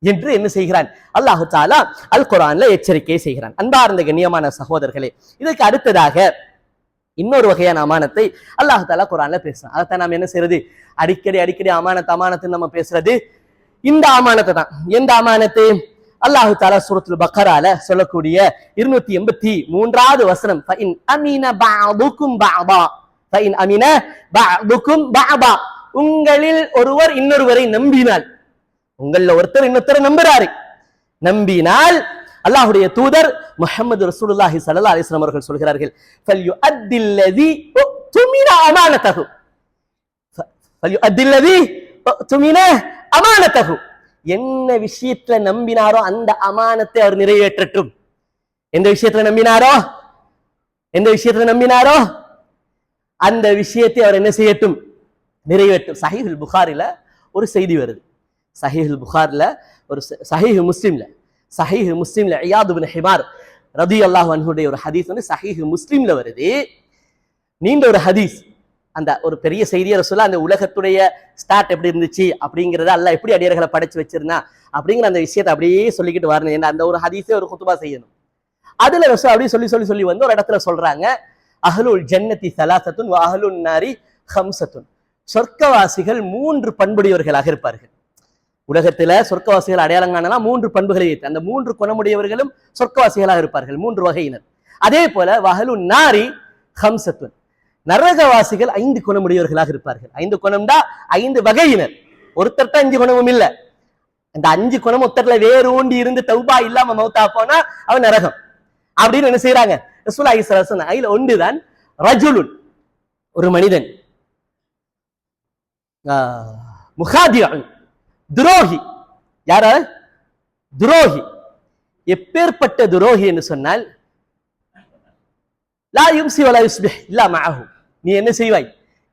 என்று என்ன செய்கிறான்? அல்லாஹ் தஆலா அல் குர்ஆன்ல எச்சரிக்கை செய்கிறான். அன்பார்ந்த கண்ணியமான சகோதரர்களே, இதற்கு அடுத்ததாக இன்னொரு வகையான அமானத்தை அல்லாஹ் தஆலா குர்ஆன்ல பேசுறான். அதைத்தான் நாம் என்ன செய்யறது? அடிக்கடி அமானத்து நம்ம பேசுறது இந்த அமானத்தை தான். எந்த அமானத்து? அல்லாஹ் தஆலா சூரத்துல் பக்கரால சொல்லக்கூடிய 283வது வசனம், ஃபஇன் அமின பஅதுகும் பஅதா, ஃபஇன் அமின பஅதுகும் பஅதா, உங்களில் ஒருவர் இன்னொருவரை நம்பினால், உங்கள ஒருத்தர் இன்னொருத்தரை நம்புறாரு, நம்பினால் அல்லாஹ்வுடைய தூதர் முஹம்மது ரசூலுல்லாஹி ஸல்லல்லாஹு அலைஹி வஸல்லம் அவர்கள் சொல்கிறார்கள், ஃபல்யுஅத்தில்லதி உதுமின அமானதஹு, ஃபல்யுஅத்தில்லதி உதுமின அமானதஹு, என்ன விஷயத்துல நம்பினாரோ அந்த அமானத்தை அவர் நிறைவேற்றட்டும். எந்த விஷயத்துல நம்பினாரோ, எந்த விஷயத்துல நம்பினாரோ அந்த விஷயத்தை அவர் என்ன செய்யட்டும்? நிறைவேற்றும். சஹீஹுல் புகாரில ஒரு செய்தி வருது, சஹீஹுல் புகாரில ஒரு, சஹீஹ் முஸ்லிம்ல இயாத் இப்னு ஹிமார் ரலியல்லாஹு அன்ஹுடைய ஒரு ஹதீஸ் வந்து சஹீஹ் முஸ்லிம்ல வருது. நீண்ட ஒரு ஹதீஸ். அந்த ஒரு பெரிய செய்தியை ரசூலுல்லாஹ் அந்த உலகத்துடைய ஸ்டார்ட் எப்படி இருந்துச்சு அப்படிங்கறத, அல்லாஹ் எப்படி அடியார்களை படைச்சு வச்சிருந்தா அப்படிங்கிற அந்த விஷயத்தை அப்படியே சொல்லிக்கிட்டு வரணும். ஏன்னா அந்த ஒரு ஹதீஸே ஒரு குத்துபா செய்யணும். அதுல ரசூல் அப்படியே சொல்லி வந்து ஒரு இடத்துல சொல்றாங்க, அஹ்லுல் ஜன்னதி ஸலாஸத்துன் வ அஹ்லுன் நாரி ஹம்ஸத்துன், சொர்க்கவாசிகள் 3 பண்புடையவர்களாக இருப்பார்கள். உலகத்துல சொர்க்கவாசிகள் அடையாளம் காணலாம் 3 பண்புகளை வைத்து, அந்த 3 குணமுடையவர்களும் சொர்க்கவாசிகளாக இருப்பார்கள், 3 வகையினர். அதே போல வஹலுன் நாரி ஹம்ஸத்துன், நரகவாசிகள் 5 குணமுடையவர்களாக இருப்பார்கள். 5 குணம்டா 5 வகையினர், ஒருத்தர்ட்ட 5 குணமும் இல்ல. அந்த 5 குணம் ஒருத்தர்ல வேறு ஊண்டி இருந்து தௌபா இல்லாம மௌத்தா போனா அவன் நரகம். அப்படின்னு என்ன செய்யறாங்க ரசூலுல்லாஹி ஸல்லல்லாஹு அலைஹி வஸல்லம். அதுல ஒன்றுதான் ரஜுலுன், ஒரு மனிதன், முகாதியன், துரோகி. யார? துரோகி. எப்பேற்பட்ட துரோகி என்று சொன்னால், லா யும்சி வலா யுஸ்பிஹ் இல்லா மஅஹு, நீ என்ன செய்வாய்?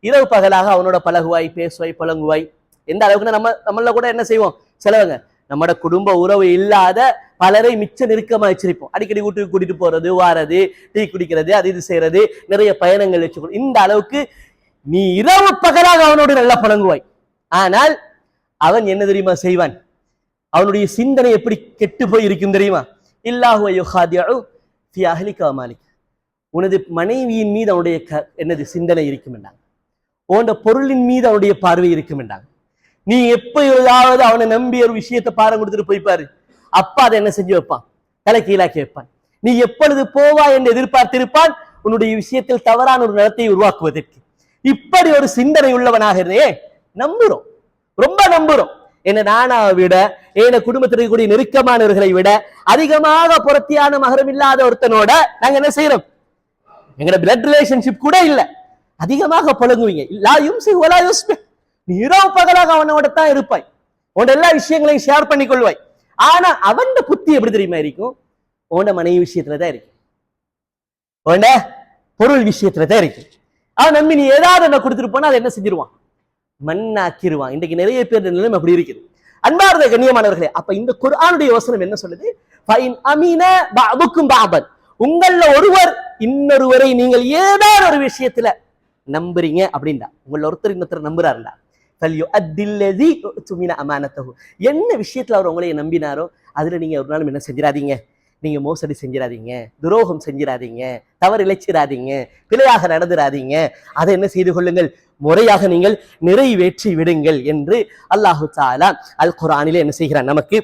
இரவு பகலாக அவனோட பழகுவாய், பேசுவாய், புலங்குவாய். எந்த அளவுக்குன்னா நம்மள கூட என்ன செய்வோம், சிலவங்க நம்மட குடும்ப உறவு இல்லாத பலரை மிச்ச நெருக்கமா வச்சிருப்போம். அடிக்கடி வீட்டுக்கு கூட்டிட்டு போறது, வாரது, டீ குடிக்கிறது, அது இது செய்யறது, நிறைய பயணங்கள் வச்சுக்கணும். இந்த அளவுக்கு நீ இரவு பகலாக அவனோடு நல்லா பழங்குவாய். ஆனால் அவன் என்ன தெரியுமா செய்வான்? அவனுடைய சிந்தனை எப்படி கெட்டு போய் இருக்கும் தெரியுமா? இல்லாஹு யுஹாதிஉ ஃபி அஹ்லிக வ மாலிக், உனது மனைவியின் மீது அவனுடைய என்னது சிந்தனை இருக்கும் என்றாங்க. உன்னோட பொருளின் மீது அவனுடைய பார்வை இருக்கும் என்றாங்க. நீ எப்பயாவது அவனை நம்பி ஒரு விஷயத்தை பாரம் கொடுத்துட்டு போய்ப்பாரு, அப்பா அதை என்ன செஞ்சு வைப்பான், தலை கீழாக்கி வைப்பான். நீ எப்பொழுது போவா என்று எதிர்பார்த்திருப்பான் உன்னுடைய விஷயத்தில் தவறான ஒரு நடத்தை உருவாக்குவதற்கு. இப்படி ஒரு சிந்தனை உள்ளவனாக இருந்தே நம்புறோம், ரொம்ப நம்புறோம். என்ன நானாவை விட, என குடும்பத்தில் இருக்கக்கூடிய நெருக்கமானவர்களை விட அதிகமாக புரத்தியான மகரம் இல்லாத ஒருத்தனோட நாங்க என்ன செய்யறோம்? எங்கட பிளட் ரிலேஷன்ஷிப் கூட இல்ல, அதிகமாக பழங்குவீங்க. லா யும்சி வலா யுஸ்பிஹ், நீ இரவு பகலாக அவனோட தான் இருப்பாய், உன்னோட எல்லா விஷயங்களையும் ஷேர் பண்ணி கொள்வாய். ஆனா அவன் புத்தி எப்படி தெரியுமா இருக்கும்? உன்னோட மனைவி விஷயத்துலதான் இருக்கு, உன்னோட பொருள் விஷயத்துலதான் இருக்கு. அவன் நம்பி நீ ஏதாவது என்ன கொடுத்துட்டு போனா அதை என்ன செஞ்சிருவான்? மண்ணாக்கிடுவான். இன்றைக்கு நிறைய பேர் நிலைமை அப்படி இருக்குது. அன்பார்ந்த கண்ணியமானவர்களே, அப்ப இந்த குர்ஆனுடைய வசனம் என்ன சொல்லுது? ஃபைன் அமீன பஅதுக்கும் பஅதன், உங்கள ஒருவர் இன்னொருவரை நீங்கள் ஏதாவது ஒரு விஷயத்துல நம்புறீங்க அப்படின்னா, உங்கள ஒருத்தர் இன்னொருத்தர் நம்புறாருடா, ஃபல்யுஅத்தில்லதி உதுமின அமானத்தஹு, என்ன விஷயத்துல அவர் உங்களை நம்பினாரோ அதுல நீங்க ஒரு நாளும் என்ன செஞ்சிடாதீங்க, நீங்க மோசடி செஞ்சிடாதீங்க, துரோகம் செஞ்சிடாதீங்க, தவறு இழைச்சிடாதீங்க, பிழையாக நடந்துடாதீங்க. அதை என்ன செய்து கொள்ளுங்கள், முறையாக நீங்கள் நிறைவேற்றி விடுங்கள் என்று அல்லாஹு தஆலா அல் குர்ஆனிலே என்ன செய்கிறான்? நமக்கு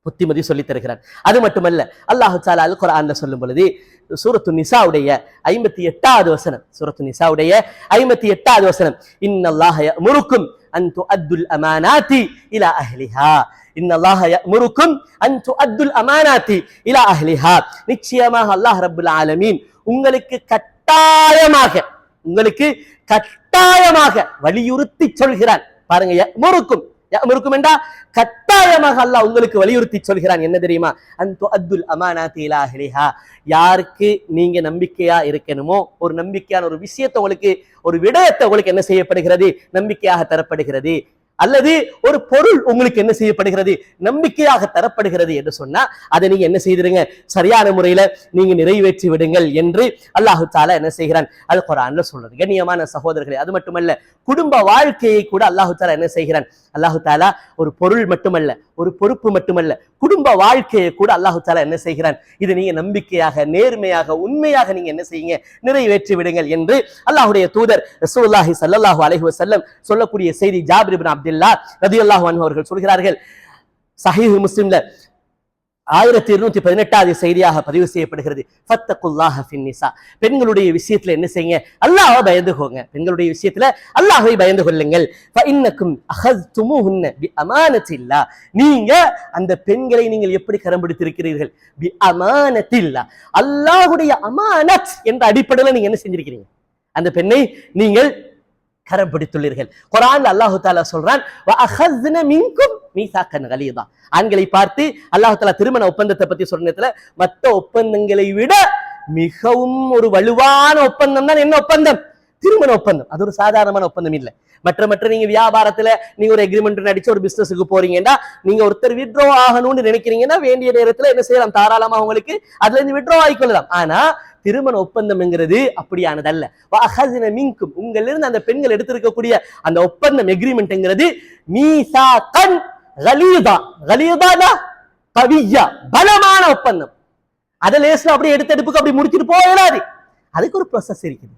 புத்திமதி சொல்லி தருகிறான். அது மட்டுமல்ல, அல்லாஹு தஆலா அல் குர்ஆன்ல சொல்லும் பொழுது சூரத்து நிசாவுடைய 58வது வசனம், சூரத்து நிசாவுடைய 58வது வசனம், இன்னல்லாஹ யஅமுருக்கும் அன் துஅத்துல் அமானாத்தி இலா அஹ்லிஹா, இன்னல்லாஹ யஅமுருக்கும் அன் துஅத்துல் அமானாத்தி இலா அஹ்லிஹா, நிச்சயமாக அல்லாஹ் ரப்பல் ஆலமீன் உங்களுக்கு கட்டாயமாக வலியுறுத்தி சொல்கிறான். பாருங்க, யஅமுருக்கும், யஅமுருக்கும் என்றா கட்டாயமாக அல்லாஹ் உங்களுக்கு வலியுறுத்தி சொல்கிறான். என்ன தெரியுமா? அன் துஅத்துல் அமானாத்தி இலா அஹ்லிஹா, யாருக்கு நீங்க நம்பிக்கையா இருக்கணுமோ, ஒரு நம்பிக்கையான ஒரு விஷயத்தை உங்களுக்கு, ஒரு விடயத்தை உங்களுக்கு என்ன செய்யப்படுகிறது? நம்பிக்கையாக தரப்படுகிறது. அல்லது ஒரு பொருள் உங்களுக்கு என்ன செய்யப்படுகிறது? நம்பிக்கையாக தரப்படுகிறது என்று சொன்னா அதை நீங்க என்ன செய்திருங்க, சரியான முறையில நீங்க நிறைவேற்றி விடுங்கள் என்று அல்லாஹு தஆலா என்ன செய்கிறான்? அல் குர்ஆன்ல சொல்றது. கண்ணியமான சகோதரர்களே, அது மட்டுமல்ல, குடும்ப வாழ்க்கையை கூட அல்லாஹு தஆலா என்ன செய்கிறான்? அல்லாஹு தஆலா ஒரு பொருள் மட்டுமல்ல, ஒரு பொறுப்பு மட்டுமல்ல, குடும்ப வாழ்க்கையை கூட அல்லாஹு தஆலா என்ன செய்கிறான்? இது நீங்க நம்பிக்கையாக, நேர்மையாக, உண்மையாக நீங்க என்ன செய்யுங்க, நிறைவேற்றி விடுங்கள் என்று அல்லாஹ்வுடைய தூதர் ரசூலுல்லாஹி ஸல்லல்லாஹு அலைஹி வஸல்லம் சொல்லக்கூடிய செய்தி ஜாபிர் இப்னு அப்துல்லாஹ் ரலியல்லாஹு அன்ஹு அவர்கள் சொல்கிறார்கள். சஹீஹ் முஸ்லிம்ல 1218வது செய்தியாக பதிவு செய்யப்படுகிறது. ஃபத்தகுல்லாஹ ஃபின் நிசா, பெண்களுடைய விஷயத்துல என்ன செய்யுங்க? அல்லாஹ்வை பயந்துகோங்க. பெண்களுடைய விஷயத்துல அல்லாஹ்வை பயந்து கொள்ளுங்கள். ஃபஇன்னக்கும் அஹஸ்துமுஹுன்ன பிஅமானத்தில்லாஹ், நீங்க அந்த பெண்களை நீங்கள் எப்படி கரம் பிடித்திருக்கிறீர்கள்? பிஅமானத்தில்லாஹ், அல்லாஹ்வுடைய அமானத் என்ற அடிப்படையில் நீங்க என்ன செஞ்சிருக்கிறீங்க? அந்த பெண்ணை நீங்கள் கரம் பிடித்துள்ளீர்கள். குர்ஆன்ல அல்லாஹ் தஆலா சொல்றான், வ அഖذ்ன மின்கும் மீசாக்கன் கலீதா, ஆண்களை பார்த்து அல்லாஹ் தஆலா திருமண ஒப்பந்தத்தை பத்தி சொன்ன நேரத்துல மற்ற ஒப்பந்தங்களை விட மிகவும் ஒரு வலுவான ஒப்பந்தம் தான் என்ன ஒப்பந்தம்? திருமண ஒப்பந்தம். அது ஒரு சாதாரணமான ஒப்பந்தம் இல்லை. மற்ற நீங்க வியாபாரத்துல நீங்க ஒரு எக்ரிமெண்ட் அடிச்சு ஒரு பிசினஸுக்கு போறீங்கன்னா, நீங்க ஒருத்தர் வித்ட்ரா ஆகணும்னு நினைக்கிறீங்கன்னா வேண்டிய நேரத்துல என்ன செய்யலாம்? தாராளமா உங்களுக்கு அதுல இருந்து வித்ட்ரா ஆகிக்கொள்ளலாம். ஆனா திருமண ஒப்பந்தம்ங்கிறது அப்படியானதல்ல. மின்கும், உங்களிருந்து அந்த பெண்கள் எடுத்திருக்கக்கூடிய அந்த ஒப்பந்தம் எக்ரிமெண்ட்ங்கிறது மீசாக்கன் கலீதா, கலீதானா கவியா, பலமான ஒப்பந்தம். அதை லேஸ்ல அப்படியே எடுப்புக்கு அப்படி முடிச்சிட்டு போயிடாது. அதுக்கு ஒரு ப்ராசஸ் இருக்குது,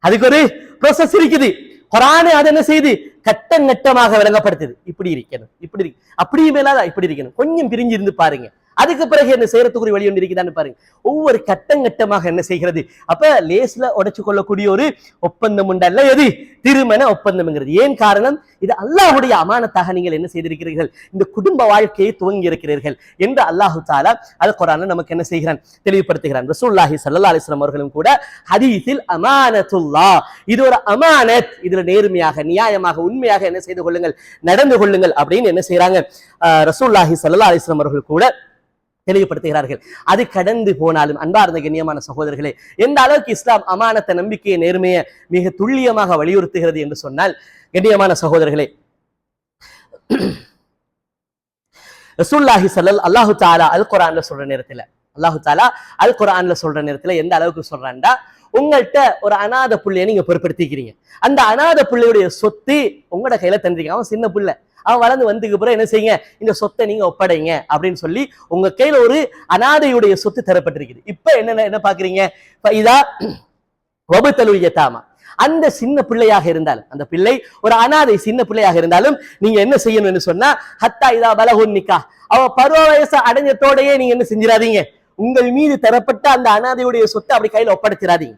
அதுக்கு ஒரு ப்ராசஸ் இருக்குது. குர்ஆன் அது என்ன செய்து கட்டம் கட்டமாக விளங்கப்படுத்துது. இப்படி இருக்கணும், இப்படி அப்படியே மேலாத இப்படி இருக்கணும், கொஞ்சம் பிரிஞ்சு இருந்து பாருங்க, அதுக்கு பிறகு என்ன செய்யறதுக்குரிய வழி ஒன்று இருக்குதான்னு பாருங்க. ஒவ்வொரு கட்டமாக என்ன செய்கிறது. அப்ப லேஸ்ல உடைச்சு கொள்ளக்கூடிய ஒரு ஒப்பந்தம் உண்டல்ல எது? திருமண ஒப்பந்தம்ங்கிறது. ஏன் காரணம்? இது அல்லாஹ்வுடைய அமானத்தாக நீங்கள் என்ன செய்திருக்கிறீர்கள், இந்த குடும்ப வாழ்க்கையை துவங்கி இருக்கிறீர்கள் என்று அல்லாஹு தஆலா அல் குர்ஆன்ல நமக்கு என்ன செய்கிறான், தெளிவுபடுத்துகிறான். ரசூலுல்லாஹி ஸல்லல்லாஹு அலைஹி வஸல்லம் அவர்களும் கூட ஹதீஸில் அமானத்துல்லாஹ், இது ஒரு அமானத், இதுல நேர்மையாக நியாயமாக உண்மையாக என்ன செய்து கொள்ளுங்கள், நடந்து கொள்ளுங்கள் அப்படின்னு என்ன செய்யறாங்க ரசூலுல்லாஹி ஸல்லல்லாஹு அலைஹி வஸல்லம் அவர்கள் கூட தெளிவுபடுத்துகிறார்கள். அது கடந்து போனாலும் அன்பார்ந்த கண்ணியமான சகோதரர்களே, எந்த அளவுக்கு இஸ்லாம் அமானத்தை, நம்பிக்கையை, நேர்மையை மிக துல்லியமாக வலியுறுத்துகிறது என்று சொன்னால், கண்ணியமான சகோதரர்களே, ரசூலுல்லாஹி அல்லாஹு தஆலா அல் குர்ஆன்ல சொல்ற நேரத்துல, அல்லாஹு தஆலா அல் குர்ஆன்ல சொல்ற நேரத்துல எந்த அளவுக்கு சொல்றான்டா, உங்கள்கிட்ட ஒரு அநாத புள்ளைய நீங்க பொறுப்படுத்திக்கிறீங்க, அந்த அநாத புள்ளையுடைய சொத்து உங்களோட கையில தந்துறீங்க. அவன் சின்ன புள்ள, அவன் வளர்ந்து வந்ததுக்கு பிறகு என்ன செய்யுங்க, இந்த சொத்தை நீங்க ஒப்படைங்க அப்படின்னு சொல்லி உங்க கையில ஒரு அநாதையுடைய சொத்து தரப்பட்டிருக்குது. இப்ப என்ன பாக்குறீங்க, இதா வபுத்தலுல் யதாமா, அந்த சின்ன பிள்ளையாக இருந்தாலும், அந்த பிள்ளை ஒரு அநாதை சின்ன பிள்ளையாக இருந்தாலும் நீங்க என்ன செய்யணும்னு சொன்னா, ஹத்தா இதா பலகுன் நிக்கா, அவ பருவ வயசு அடைஞ்சத்தோடையே நீங்க என்ன செஞ்சிடாதீங்க, உங்கள் மீது தரப்பட்ட அந்த அநாதையுடைய சொத்தை அப்படி கையில ஒப்படைச்சிடாதீங்க.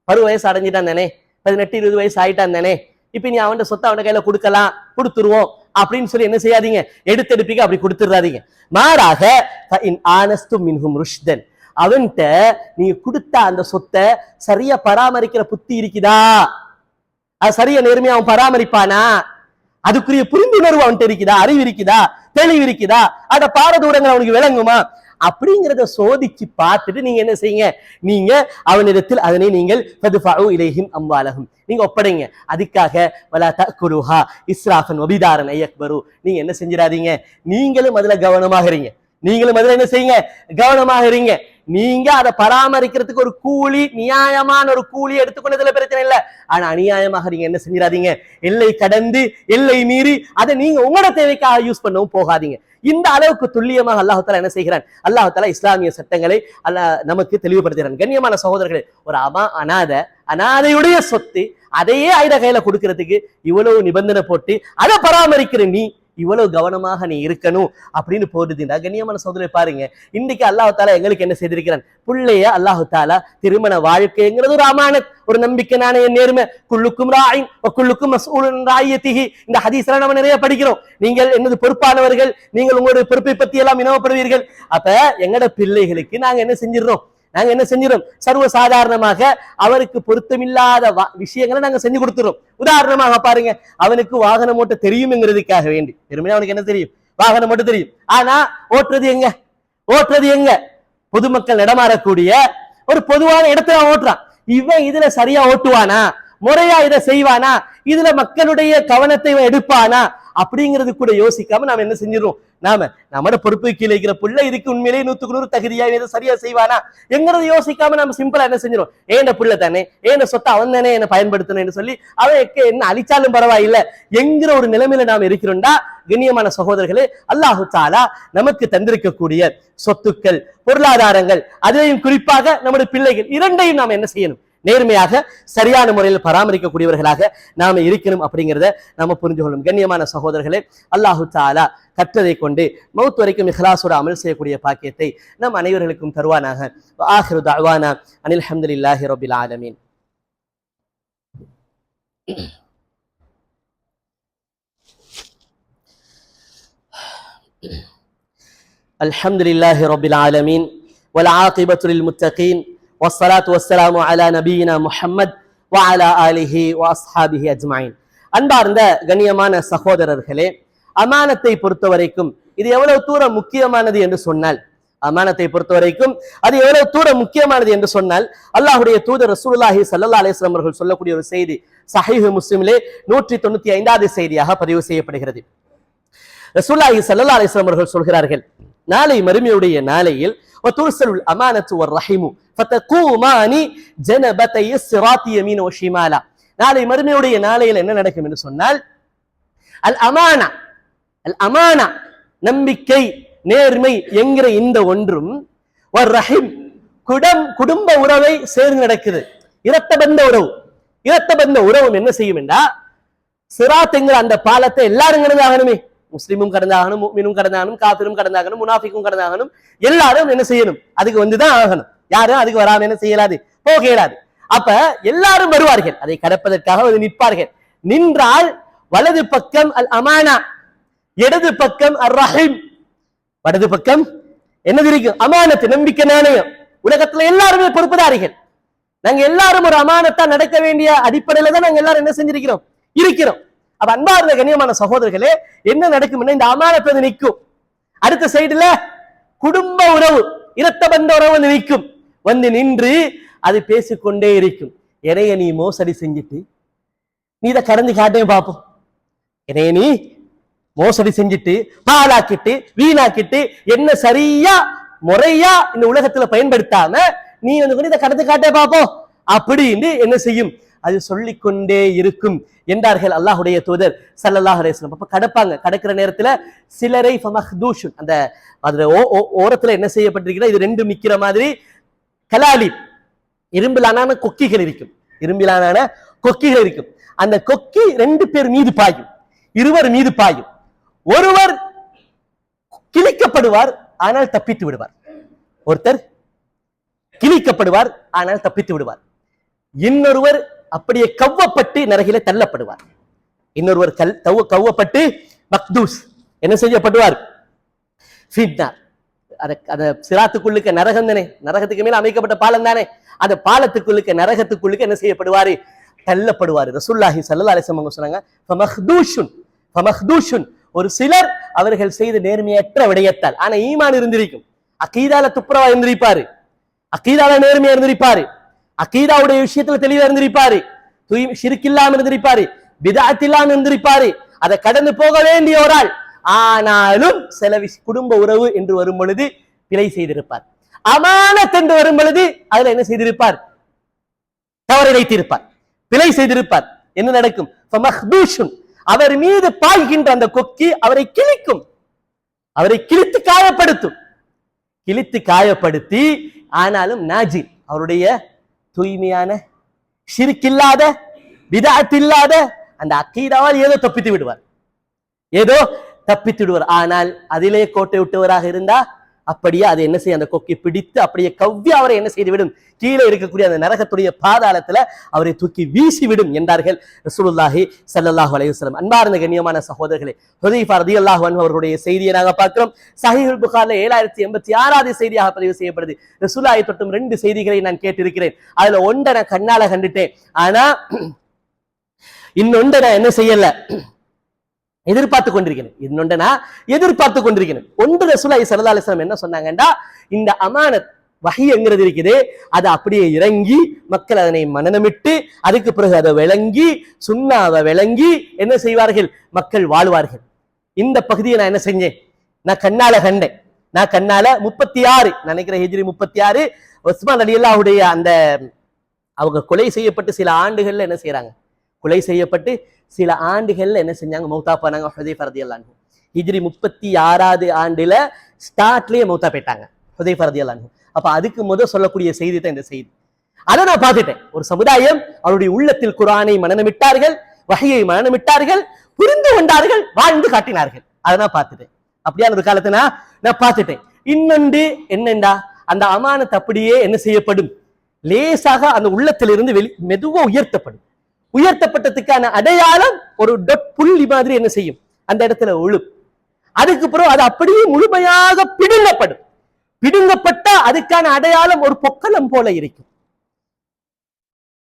பருவ வயசு அடைஞ்சிட்டான் தானே, 18-20 வயசு ஆயிட்டான் தானே, இப்ப நீ அவன் சொத்தை அவன கையில கொடுக்கலாம், கொடுத்துருவோம் அப்படின்னு சொல்லி என்ன செய்யாதீங்க, எடுத்தெடுப்பீங்க அப்படி கொடுத்துடாதீங்க. மாறாக அவன்கிட்ட நீங்க கொடுத்த அந்த சொத்தை சரியா பராமரிக்கிற புத்தி இருக்குதா, அது சரியா நேர்மையா அவன் பராமரிப்பானா, அதுக்குரிய புரிந்துணர்வு அவன்கிட்ட இருக்குதா, அறிவு இருக்குதா, தெளிவு இருக்குதா, அத பாரதூரங்கள் அவனுக்கு விளங்குமா அப்படிங்கிறத சோதிச்சு பார்த்துட்டு நீங்க என்ன செய்யுங்க, நீங்க அவனிடத்தில் அதனை நீங்கள் ஃபதுஃபஉ இலைஹிம் அம்வாலஹும், நீங்க ஒப்படைங்க. அதுக்காக வலா தஅகுலுஹா இஸ்ராஃபன் வபிதாரன் அய்யக்பரு, நீங்க என்ன செஞ்சிடாதீங்க, நீங்களும் அதுல கவனமாக இருங்க, நீங்களும் அதுல என்ன செய்யுங்க, கவனமாக இருங்க. நீங்க அதை பராமரிக்கிறதுக்கு ஒரு கூலி, நியாயமான ஒரு கூலி எடுத்துக்கொண்டதுல பிரச்சனை இல்லை. ஆனா அநியாயமாக நீங்க என்ன செஞ்சிடாதீங்க, எல்லை கடந்து எல்லை மீறி அதை நீங்க உங்களோட தேவைக்காக யூஸ் பண்ணவும் போகாதீங்க. இந்த அளவுக்கு துல்லியமாக அல்லாஹ் தஆலா என்ன செய்கிறான், அல்லாஹ் தஆலா இஸ்லாமிய சட்டங்களை நமக்கு தெளிவுபடுத்துகிறான். கண்ணியமான சகோதரர்களே, ஒரு அனாதையுடைய சொத்து அதையே ஆயுத கையில கொடுக்கறதுக்கு இவ்வளவு நிபந்தனை போட்டு அதை பராமரிக்கிற நீ இவ்வளவு கவனமாக நீ இருக்கணும் அப்படின்னு போடுதுண்டா. கண்ணியமான சகோதரரை பாருங்க, இன்னைக்கு அல்லாஹ் தஆலா எங்களுக்கு என்ன செய்திருக்கிறான், பிள்ளைய அல்லாஹ் தஆலா திருமண வாழ்க்கைங்கிறது ஒரு அமானத், ஒரு நம்பிக்கை, நாணய, நேர்மை. குல்லுக்கும் ராயின் வ குல்லுக்கும் மஸ்ஊலுன் ராயியத்திஹி, இந்த ஹதீஸ்ல நம்ம நிறைய படிக்கிறோம். நீங்கள் என்னது பொறுப்பானவர்கள், நீங்கள் உங்களுடைய பொறுப்பை பத்தி எல்லாம் வினவப்படுவீர்கள். அப்ப எங்கட பிள்ளைகளுக்கு நாங்க என்ன செஞ்சிடறோம், சர்வ சாதாரணமாக அவருக்கு பொருத்தமில்லாத விஷயங்களை நாங்க செஞ்சு கொடுத்துறோம். உதாரணமாக பாருங்க, அவனுக்கு வாகனம் ஓட்ட தெரியும்ங்கிறதுக்காக வேண்டி, பெருமையா அவனுக்கு என்ன தெரியும், வாகனம் ஓட்ட தெரியும், ஆனா ஓட்டுறது எங்க பொதுமக்கள் நடமாறக்கூடிய ஒரு பொதுவான இடத்துல ஓட்டுறான். இவன் இதுல சரியா ஓட்டுவானா, முறையா இதை செய்வானா, இதுல மக்களுடைய கவனத்தை எடுப்பானா அப்படிங்கிறது கூட யோசிக்காம நாம என்ன செஞ்சிடறோம், நம்மட பொறுப்பு கீழே இருக்கிற புள்ள இதுக்கு உண்மையிலேயே 100% தகுதியா இதை சரியா செய்வானா எங்கிறத யோசிக்காம நம்ம சிம்பிளா என்ன செஞ்சிடும், ஏன புள்ள தானே, ஏன சொத்தை அவன் தானே என்ன பயன்படுத்தணும்னு சொல்லி அவன் என்ன அழிச்சாலும் பரவாயில்லை என்கிற ஒரு நிலைமையில நாம் இருக்கிறோம்டா. கண்ணியமான சகோதரர்களே, அல்லாஹு தஆலா நமக்கு தந்திருக்கக்கூடிய சொத்துக்கள், பொருளாதாரங்கள், அதிலையும் குறிப்பாக நம்முடைய பிள்ளைகள் இரண்டையும் நாம் என்ன செய்யணும், நேர்மையாக சரியான முறையில் பராமரிக்கக்கூடியவர்களாக நாம இருக்கணும் அப்படிங்கிறத நாம புரிஞ்சு கொள்ளணும். கண்ணியமான சகோதரர்களே, அல்லாஹு தஆலா கற்றதை கொண்டு மௌத் வரைக்கும் இஹ்லாஸோட அமல் செய்யக்கூடிய பாக்கியத்தை நம் அனைவர்களுக்கும் தருவானாக. ஆகிரு தஅவானா அனில் ஹம்துலில்லாஹி ரப்பில் ஆலமீன். அல்ஹம்துலில்லாஹி ரப்பில் ஆலமீன் வல் ஆகிபத்து லில் முத்தகீன் والصلاة والسلام على نبينا محمد وعلى آله وأصحابه أجمعين. அன்பார்ந்த கண்ணியமான சகோதரர்களே, அமானத்தை பொறுத்த வரைக்கும் இது எவ்வளவு தூரம் முக்கியமானது என்று சொன்னால், அமானத்தை பொறுத்த வரைக்கும் அது எவ்வளவு தூரம் முக்கியமானது என்று சொன்னால், அல்லாஹ்வுடைய தூதர் ரசூலுல்லாஹி ஸல்லல்லாஹு அலைஹி வஸல்லம் அவர்கள் சொல்லக்கூடிய ஒரு செய்தி ஸஹீஹ் முஸ்லிமிலே 195வது செய்தியாக பதிவு செய்யப்படுகிறது. ரசூலுல்லாஹி ஸல்லல்லாஹு அலைஹி வஸல்லம் அவர்கள் சொல்கிறார்கள், நாளை மறுமையுடைய நாளையில் வதுர்சலுல் அமானத்து வர்ரஹீமு ஃபதகூமானி ஜனபதை ஸிராத்தி யமீன வ ஷிமாலா. நாளை மறுமையுடைய நாளையில் என்ன நடக்கும் என்று சொன்னால், அல் அமானா நம்பிக்கை, நேர்மை என்கிற இந்த ஒன்றும் வர்ரஹீம் குடும்ப உறவை சேர்ந்து நடக்குது. இரத்த பந்த உறவும் என்ன செய்யும் என்றா, சிராத் என்கிற அந்த பாலத்தை எல்லாரும் கடந்தாகணுமே, முஸ்லிமும் கடந்தாகணும், முஃமினும் கடந்தாகணும், காபிரும் கடந்தாகணும், முனாஃபிக்கும் கடந்தாகணும். எல்லாரும் என்ன செய்யணும்? அதுக்கு வந்துதான் ஆகணும். யாரும் அதுக்கு வராம என்ன செய்யலாது, போக இயலாது. அப்ப எல்லாரும் வருவார்கள், அதை கடப்பதற்காக வந்து நிற்பார்கள். நின்றால் வலது பக்கம் அல் அமானா, இடது பக்கம் அர் ரஹீம். வலது பக்கம் என்னது இருக்கும்? அமானத்து, நம்பிக்கை, நாணயம். உலகத்துல எல்லாருமே பொறுப்புதாரிகள். நாங்க எல்லாரும் ஒரு அமானத்தா நடக்க வேண்டிய அடிப்படையில தான் நாங்க எல்லாரும் என்ன செஞ்சிருக்கிறோம், இருக்கிறோம். அப்ப அன்பார்ந்த கண்ணியமான சகோதரர்களே, என்ன நடக்கும்னா இந்த அமானத்து வந்து நிற்கும். அடுத்த சைடுல குடும்ப உறவு, இரத்த பந்த உறவு வந்து நிற்கும். வந்து நின்று அது பேசிக்கொண்டே இருக்கும். என்னைய நீ மோசடி செஞ்சுட்டு நீ இதை கடந்து காட்டையும் பார்ப்போம். என்னைய நீ மோசடி செஞ்சுட்டு பாழாக்கிட்டு வீணாக்கிட்டு என்ன சரியா முறையா இந்த உலகத்துல பயன்படுத்தாம நீ வந்து இதை கடந்து காட்டே பார்ப்போம் அப்படின்னு என்ன செய்யும், அது சொல்லிக்கொண்டே இருக்கும் என்றார்கள் அல்லாஹுடைய தூதர் ஸல்லல்லாஹு அலைஹி வஸல்லம். அப்ப கடப்பாங்க. கடக்கிற நேரத்துல சிலரை ஃபமஹ்தூஷுன், அந்த அதுல ஓரத்துல என்ன செய்யப்பட்டிருக்கிறா, இது ரெண்டு மிக்கிற மாதிரி கலாலி, இரும்பிலான கொக்கிகள் இருக்கும். இரும்பிலான கொக்கிகள் இருக்கும். அந்த கொக்கி ரெண்டு பேர் மீது பாயும், இருவர் மீது பாயும். ஒருவர் கிழிக்கப்படுவார், ஆனால் தப்பித்து விடுவார். ஒருத்தர் கிழிக்கப்படுவார், ஆனால் தப்பித்து விடுவார். இன்னொருவர் அப்படியே கவ்வப்பட்டு நரகில தள்ளப்படுவார். இன்னொருவர் கவ்வப்பட்டு மக்தூஸ் என்ன செய்யப்படுவார், அத சிராத்துக்குள்ளுக்க நரகம் தானே, நரகத்துக்கு மேல அமைக்கப்பட்ட பாலம் தானே, அந்த பாலத்துக்குள்ளுக்க நரகத்துக்குள்ளுக்க என்ன செய்யப்படுவாரு, தள்ளப்படுவாரு. ரசூலுல்லாஹி ஸல்லல்லாஹு அலைஹி வஸல்லம் சொன்னாங்க, ஃபமஹ்தூஷுன், ஒரு சிலர் அவர்கள் செய்த நேர்மையற்ற விடயத்தால், ஆனா ஈமான் இருந்திருக்கும், அகீதால துப்புரவா இருந்திருப்பாரு, அகீதால நேர்மையா இருந்திருப்பாரு, அகீதாவுடைய விஷயத்துல தெளிவா இருந்திருப்பாரு, ஷிர்க் இல்லாம இருந்திருப்பாரு, பிதஅத் இல்லாம இருந்திருப்பாரு. அதை கடந்து போக வேண்டிய ஒரு ஆள். ஆனாலும் சில குடும்ப உறவு என்று வரும் பொழுது பிழை செய்திருப்பார். அமானத் என்று வரும் பொழுது அதுல என்ன செய்திருப்பார், தவறிழைத்திருப்பார், பிழை செய்திருப்பார். என்ன நடக்கும், அவர் மீது பாய்கின்ற அந்த கொக்கி அவரை கிழிக்கும், அவரை கிழித்து காயப்படுத்தும். கிழித்து காயப்படுத்தி ஆனாலும் நாஜில், அவருடைய தூய்மையான ஷிர்க் இல்லாத பிதஅத் இல்லாத அந்த அகீதாவால் ஏதோ தப்பித்து விடுவார், ஏதோ தப்பித்து விடுவார். ஆனால் அதிலே கோட்டை விட்டவராக இருந்தா அப்படியே அதை என்ன செய்ய, அந்த கொக்கி பிடித்து அப்படியே கவ்வி அவரை என்ன செய்துவிடும், கீழே இருக்கக்கூடிய அந்த நரகத்துடைய பாதாளத்துல அவரை தூக்கி வீசிவிடும் என்றார்கள் ரசூலுல்லாஹி ஸல்லல்லாஹு அலைஹி வஸல்லம். அன்பார்ந்த கண்ணியமான சகோதரர்களே, ஹுதைஃபா ரலியல்லாஹு அன்ஹு அவர்களுடைய செய்தியை நாங்க பார்க்கிறோம். ஸஹீஹுல் புகாரில 7086வது செய்தியாக பதிவு செய்யப்படுது. ரசூலுல்லாஹி தொட்டும் 2 செய்திகளை நான் கேட்டிருக்கிறேன். அதுல ஒன்றை நான் கண்ணால கண்டுட்டேன், ஆனா இன்னொன்றை நான் என்ன செய்யல, எதிர்பார்த்து கொண்டிருக்கிறேன். இன்னொன்று நான் எதிர்பார்த்து கொண்டிருக்கிறேன். ஒன்று ரசூலுல்லாஹி ஸல்லல்லாஹு அலைஹி வஸல்லம் என்ன சொன்னாங்கண்டா, இந்த அமானத் வஹி என்கிறது இருக்குது, அது அப்படியே இறங்கி மக்கள் அதனை மனனமிட்டு அதுக்கு பிறகு அதை விளங்கி சுன்னாவை விளங்கி என்ன செய்வார்கள், மக்கள் வாழ்வார்கள். இந்த பகுதியை நான் என்ன செஞ்சேன், நான் கண்ணால கண்டேன். நான் கண்ணால 36 நினைக்கிற ஹிஜ்ரி 36 உஸ்மான் ரலியல்லாஹுடைய அந்த அவங்க கொலை செய்யப்பட்டு சில ஆண்டுகள்ல என்ன செய்யறாங்க, கொலை செய்யப்பட்டு சில ஆண்டுகள்ல என்ன செஞ்சாங்க, மௌத்தா போனாங்க. ஹுதைஃபா ரலியல்லாஹு அன்ஹு ஹிஜ்ரி 36வது ஆண்டுல ஸ்டார்ட்லயே மௌத்தா போயிட்டாங்க ஹுதைஃபா ரலியல்லாஹு அன்ஹு. அப்ப அதுக்கு முதல் சொல்லக்கூடிய செய்தி தான் இந்த செய்தி. அதை நான் பார்த்துட்டேன். ஒரு சமுதாயம் அவருடைய உள்ளத்தில் குர்ஆனை மனனமிட்டார்கள், வஹியை மனனமிட்டார்கள், புரிந்து கொண்டார்கள், வாழ்ந்து காட்டினார்கள். அதை நான் பார்த்துட்டேன். அப்படியான ஒரு காலத்தை நான் பார்த்துட்டேன். இன்னொன்று என்னண்டா, அந்த அமானத் அப்படியே என்ன செய்யப்படும், லேசாக அந்த உள்ளத்திலிருந்து மெதுவா உயர்த்தப்படும். உயர்த்தப்பட்டதுக்கான அடையாளம் ஒரு புள்ளி மாதிரி என்ன செய்யும், அந்த இடத்துல ஒழும். அதுக்கு பிறகு அது அப்படியே முழுமையாக பிடுங்கப்படும். பிடுங்கப்பட்ட அதுக்கான அடையாளம் ஒரு பொக்கலம் போல இருக்கும்.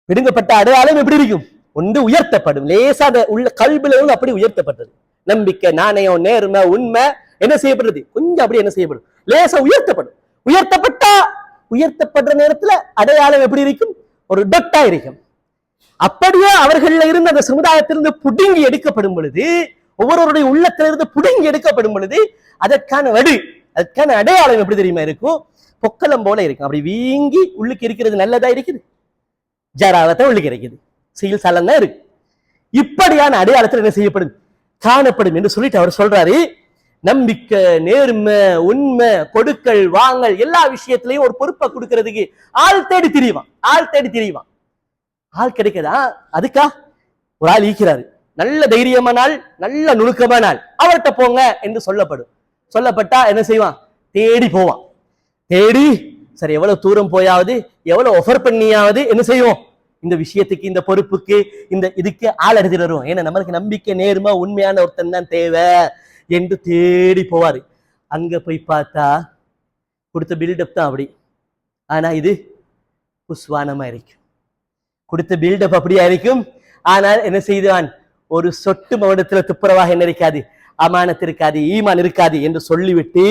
பிடுங்கப்பட்ட அடையாளம் எப்படி இருக்கும், ஒன்று உயர்த்தப்படும், லேசா உள்ள கல்வில இருந்து அப்படி உயர்த்தப்பட்டது. நம்பிக்கை, நாணயம், நேர்மை, உண்மை என்ன செய்யப்படுறது, கொஞ்சம் அப்படி என்ன செய்யப்படும், லேசா உயர்த்தப்படும். உயர்த்தப்படுற நேரத்துல அடையாளம் எப்படி இருக்கும், ஒரு டொட்டா இருக்கும். அப்படியே அவர்கள இருந்து அந்த சமுதாயத்திலிருந்து புடுங்கி எடுக்கப்படும் பொழுது, ஒவ்வொருவருடைய உள்ளத்திலிருந்து புடுங்கி எடுக்கப்படும் பொழுது அதற்கான வடு, அதுக்கான அடையாளம் எப்படி தெரியுமா இருக்கும், பொக்கலம் போல இருக்கும். அப்படி வீங்கி உள்ளுக்கு இருக்கிறது நல்லதா இருக்குது, ஜராவத்தை உள்ளுக்கு இருக்குது, சீல் சலம் தான் இருக்கு. இப்படியான அடையாளத்தில் என்ன செய்யப்படும், காணப்படும் என்று சொல்லிட்டு அவர் சொல்றாரு. நம்பிக்கை, நேர்மை, உண்மை, கொடுக்கல் வாங்கல் எல்லா விஷயத்திலையும் ஒரு பொறுப்பை கொடுக்கறதுக்கு ஆள் தேடி திரிவான். ஆள் கிடைக்கதா, அதுக்கா ஒரு ஆள் ஈக்கிறாரு, நல்ல தைரியமானால், நல்ல நுணுக்கமானால் அவர்கிட்ட போங்க என்று சொல்லப்பட்டா என்ன செய்வான்? தேடி போவான். தேடி சரி எவ்வளவு தூரம் போயாவது, எவ்வளவு ஒஃபர் பண்ணியாவது என்ன செய்வோம்? இந்த விஷயத்துக்கு, இந்த பொறுப்புக்கு, இந்த இதுக்கு ஆள் எடுத்துட்டு வருவோம். ஏன்னா நம்மளுக்கு நம்பிக்கை, நேர்மை, உண்மையான ஒருத்தன் தான் தேவை என்று தேடி போவாரு. அங்க போய் பார்த்தா கொடுத்த பில்டப் தான் அப்படி. ஆனா இது புஸ்வானமா இருக்கும். கொடுத்த பில்டப் அப்படியா இருக்கும். ஆனால் என்ன செய்தான்? ஒரு சொட்டு மௌனத்துல துப்புரவாக என்ன இருக்காது? அமானத் இருக்காது, ஈமான் இருக்காது என்று சொல்லிவிட்டு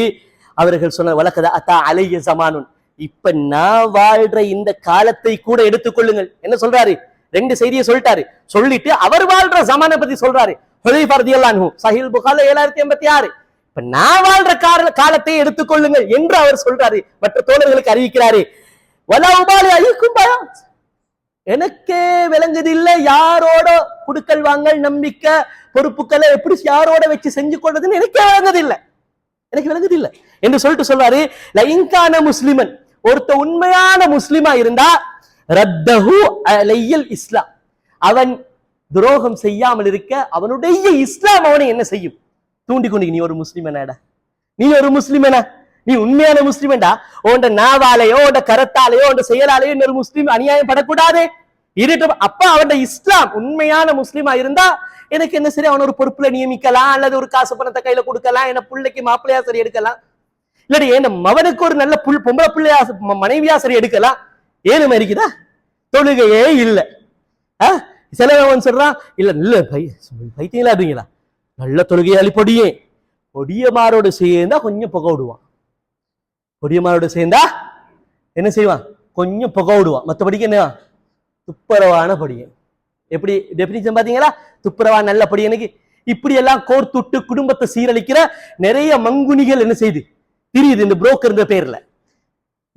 அவர்கள் சொன்ன வழக்கத அத்தா அலைய சமானுன், இப்ப நான் வாழ்ற இந்த காலத்தை கூட எடுத்துக்கொள்ளுங்கள். என்ன சொல்றாரு? ரெண்டு செய்தியை சொல்லிட்டாரு. சொல்லிட்டு அவர் வாழ்ற சமான பத்தி சொல்றாரு. ஹுதைஃபா ரலியல்லாஹு அன்ஹு சஹீஹ் புகாரி 7086. இப்ப நான் வாழ்ற காலத்தை எடுத்துக்கொள்ளுங்கள் என்று அவர் சொல்றாரு. மற்ற தோழர்களுக்கு அறிவிக்கிறாரு. வலா உபாலி ஐக்கும் பயம், எனக்கே விளங்குதில்லை யாரோட குடுக்கல் வாங்கல், நம்பிக்கை, பொறுப்புக்களை எப்படி யாரோட வச்சு செஞ்சு கொள்றதுன்னு எனக்கே விளங்குதில்லை, எனக்கு விளங்குதில்லை என்று சொல்லிட்டு சொல்றாரு. லைன்கான முஸ்லிமன், ஒருத்த உண்மையான முஸ்லிமா இருந்தா ரத்தஹு அலையில் இஸ்லாம், அவன் துரோகம் செய்யாமல் இருக்க அவனுடைய இஸ்லாம் அவனை என்ன செய்யும்? தூண்டி கொண்டு, நீ ஒரு முஸ்லிமனாடா, நீ ஒரு முஸ்லிமனா, நீ உண்மையான முஸ்லிமன்டா, உண்ட நாவாலையோ உண்ட கரத்தாலேயோ உண்ட செயலாலேயோ இன்னொரு முஸ்லிம் அநியாயம் படக்கூடாது. இருட்டும் அப்ப அவன் இஸ்லாம் உண்மையான முஸ்லிமா இருந்தா எனக்கு என்ன சரி, அவன் ஒரு பொறுப்புல நியமிக்கலாம், அல்லது ஒரு காசு பணத்தை கையில கொடுக்கலாம், என்ன பிள்ளைக்கு மாப்பிள்ளையா சரி எடுக்கலாம், இல்லாட்டி என்ன மவனுக்கு ஒரு நல்ல பொம்பளை பிள்ளையா மனைவியா சரி எடுக்கலாம். ஏழுமே இருக்குதா? தொழுகையே இல்லை. சிலவன் சொல்றான், இல்ல இல்ல பைத்தியங்களா இருப்பீங்களா, நல்ல தொழுகையாளி பொடியமாரோடு சேர்ந்தா கொஞ்சம் புகை விடுவான். பொடியமாரோடு சேர்ந்தா என்ன செய்வான்? கொஞ்சம் புகை விடுவான். மற்றபடிக்கு என்ன? துப்புரவான பொடியன். எப்படி டெபினிஷன் பாத்தீங்களா? துப்புரவான நல்ல பொடியனுக்கு. இப்படி எல்லாம் கோர்த்துட்டு குடும்பத்தை சீரழிக்கிற நிறைய மங்குனிகள் என்ன செய்து தெரியுது இந்த புரோக்கர் பேர்ல.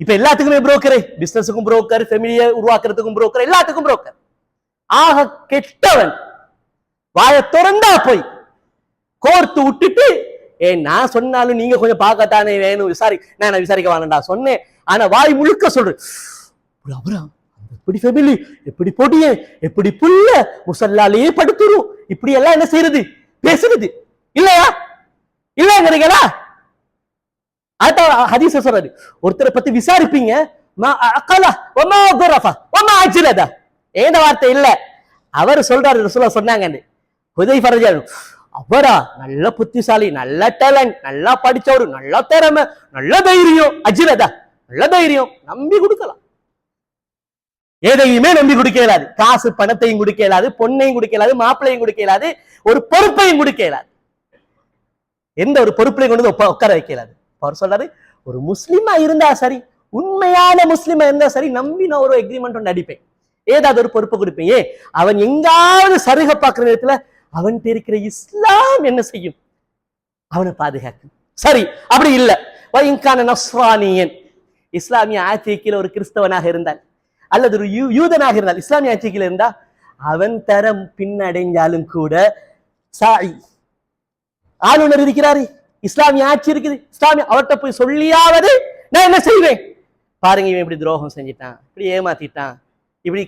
இப்ப எல்லாத்துக்குமே புரோக்கரே, பிசினஸுக்கும் புரோக்கர், ஃபெமிலியை உருவாக்குறதுக்கும் புரோக்கர், எல்லாத்துக்கும் புரோக்கர். ஆக கெட்டவன் வாயை திறந்தா போய் கோர்த்து விட்டுட்டு, நான் சொன்னாலும் நீங்க கொஞ்சம் பார்க்கத்தானே வேணும், நான் விசாரிக்க வேணாம்டா சொன்னேன். ஆனா வாய் முழுக்க சொல்றேன், எப்படி ஃபெமிலி, எப்படி பொடிய, எப்படி புள்ள, முசல்லாலேயே படுத்துரும், இப்படி எல்லாம் என்ன செய்யறது? பேசுறது இல்லையா? இல்லைங்கிறீங்களா? அதான் ஹதீஸ சொல்றாரு, ஒருத்தரை பத்தி விசாரிப்பீங்க, ஏந்த வார்த்தை இல்ல, அவர் சொல்றாரு, ரசூலுல்லாஹ் சொன்னாங்க, ஹுதைஃபா ரலியல்லாஹு அன்ஹு, அவரா நல்ல புத்திசாலி, நல்ல டேலண்ட், நல்லா படிச்சவரு, நல்ல திறமை, நல்ல தைரியம், அஜிலதா நல்ல தைரியம், நம்பி கொடுக்கலாம். எதையுமே நம்பி கொடுக்க இயலாது. காசு பணத்தையும் கொடுக்க இயலாது, பொண்ணையும் கொடுக்க இயலாது, மாப்பிள்ளையும் கொடுக்க இயலாது, ஒரு பொறுப்பையும் கொடுக்க இயலாது, எந்த ஒரு பொறுப்பையும் கொண்டு உட்கார வைக்க இயலாது. அவர் சொல்றாரு, ஒரு முஸ்லிமா இருந்தா சரி, உண்மையான முஸ்லிமா இருந்தா சரி, நம்பி நான் ஒரு எக்ரிமெண்ட் ஒன்று அடிப்பேன், ஏதாவது ஒரு பொறுப்பை கொடுப்பேன். அவன் எங்காவது சருக பார்க்கிற நேரத்துல அவன் இருக்கிற இஸ்லாம் என்ன செய்யும்? அவனை பாதுகாக்கும். சரி, அப்படி இல்ல, நஸ்ரானியன், இஸ்லாமிய ஆட்சியில் ஒரு கிறிஸ்தவனாக இருந்தால் அல்லது ஒரு யூதனாக இருந்தால், இஸ்லாமிய ஆட்சியில் இருந்தா அவன் தரம் பின்னடைஞ்சாலும் கூட சாய் ஆளுநர் இருக்கிறாரு, இஸ்லாமிய ஆட்சி இருக்குது, இஸ்லாமிய அவர்கிட்ட போய் சொல்லியாவது நான் என்ன செய்வேன்? பாருங்க, இவன் இப்படி துரோகம் செஞ்சிட்டான், இப்படி ஏமாத்திட்டான், இப்படி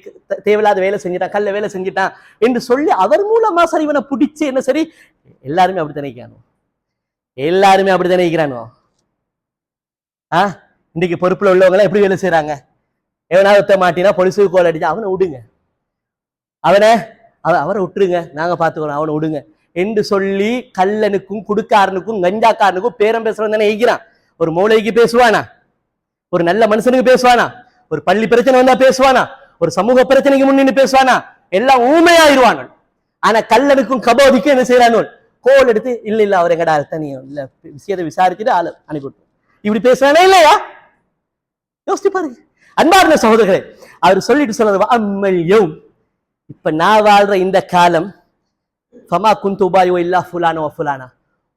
தேவையில்லாத வேலை செஞ்சிட்டான், கல்ல வேலை செஞ்சிட்டான் என்று சொல்லி அவர் மூலமா சரி இவனை பிடிச்சு என்ன சரி. எல்லாருமே அப்படி நினைக்கிறானோ, எல்லாருமே அப்படி நினைக்கிறானோ. இன்னைக்கு பொறுப்புல உள்ளவங்க எப்படி வேலை செய்யறாங்க? எவனாவது மாட்டினா பொலிசுக்கு கோல் அடிச்சா அவனை விடுங்க, அவரை விட்டுருங்க, நாங்க பாத்துக்கிறோம், அவனை விடுங்க என்று சொல்லி கல்லனுக்கும் குடுக்காரனுக்கும் கஞ்சாக்காரனுக்கும் பேரம் பேசுறவன் தானே ஈக்கிறான். ஒரு மூளைக்கு பேசுவானா? ஒரு நல்ல மனுஷனுக்கு பேசுவானா? ஒரு பள்ளி பிரச்சனை வந்தா பேசுவானா? ஒரு சமூக பிரச்சனைக்கு முன்னின்று பேசுவானா? எல்லாம் ஊமையாயிருவான். ஆனா கல்லனுக்கும் கபோதிக்கும் என்ன செய்யறானோ, கோல் எடுத்து இல்ல இல்ல அவர் எங்கடா தனியும் இல்ல விஷயத்தை விசாரிச்சுட்டு ஆளு அனுப்பிவிட்டு இப்படி பேசுறானே இல்லையா? யோசிச்சு பாருங்க அன்பார்ந்த சகோதரர்களே. அவர் சொல்லிட்டு சொல்றது, அம்மல்யும், இப்ப நான் வாழ்ற இந்த காலம், ஃபமா குந்து உபாயோ இல்லா ஃபுலானோ ஃபுலானா,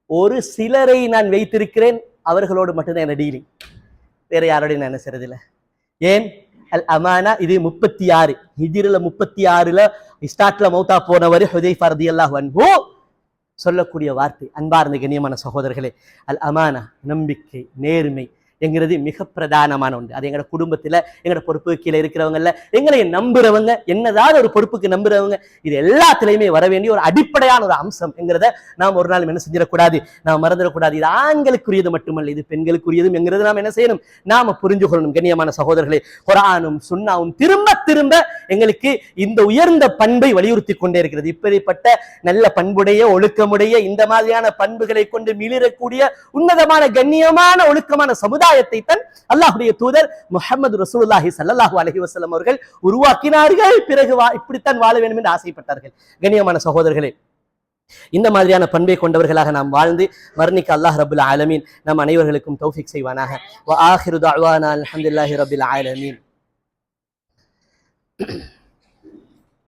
ஒரு சிலரை நான் வைத்திருக்கிறேன், அவர்களோடு மட்டும்தான் என்ன டீலிங், வேற யாரோடையும் நான் என்ன செய்யறது இல்லை. ஏன்? அல் அமானா. இது 36 ஹிஜ்ரில 36 ஸ்டார்ட்ல மௌத்தா போனவர் ஹுதைஃபா ரலியல்லாஹு அன்ஹு சொல்லக்கூடிய வார்த்தை. அன்பார்ந்த கண்ணியமான சகோதரர்களே, அல் அமானா, நம்பிக்கை, நேர்மை, என்கிறது மிக பிரதானமான ஒன்று. அது எங்களோட குடும்பத்துல எங்களோட பொறுப்பு கீழே இருக்கிறவங்கல்ல, எங்களை நம்புறவங்க, என்னதாவது ஒரு பொறுப்புக்கு நம்புறவங்க, இது எல்லாத்திலையுமே வர வேண்டிய ஒரு அடிப்படையான ஒரு அம்சம் என்கிறத நாம் ஒரு நாள் என்ன செஞ்சிடக்கூடாது, நாம் மறந்துடக்கூடாது. இது ஆண்களுக்குரியது மட்டுமல்ல, இது பெண்களுக்குரியதும் என்கிறது நாம் என்ன செய்யணும், நாம புரிஞ்சு கொள்ளணும். கண்ணியமான சகோதரர்களே, குர்ஆனும் சுன்னாவும் திரும்ப திரும்ப எங்களுக்கு இந்த உயர்ந்த பண்பை வலியுறுத்தி கொண்டே இருக்கிறது. இப்படிப்பட்ட நல்ல பண்புடைய ஒழுக்கமுடைய இந்த மாதிரியான பண்புகளை கொண்டு மிளிரக்கூடிய உன்னதமான கண்ணியமான ஒழுக்கமான சமுதாயத்தை தான் அல்லாஹ்வுடைய தூதர் முஹம்மது ரசூலுல்லாஹி ஸல்லல்லாஹு அலைஹி வஸல்லம் அவர்கள் உருவாக்கினார்கள். பிறகு இப்படித்தான் வாழ வேண்டும் என்று ஆசைப்பட்டார்கள். கண்ணியமான சகோதரர்களே, இந்த மாதிரியான பண்பை கொண்டவர்களாக நாம் வாழ்ந்து மரணிக்க அல்லாஹ் ரப்புல் ஆலமீன் நம் அனைவர்களுக்கும் தௌஃபீக் செய்வானாக. வ ஆகிரு தஅவானா அல்ஹம்துலில்லாஹி ரப்பில் ஆலமீன்.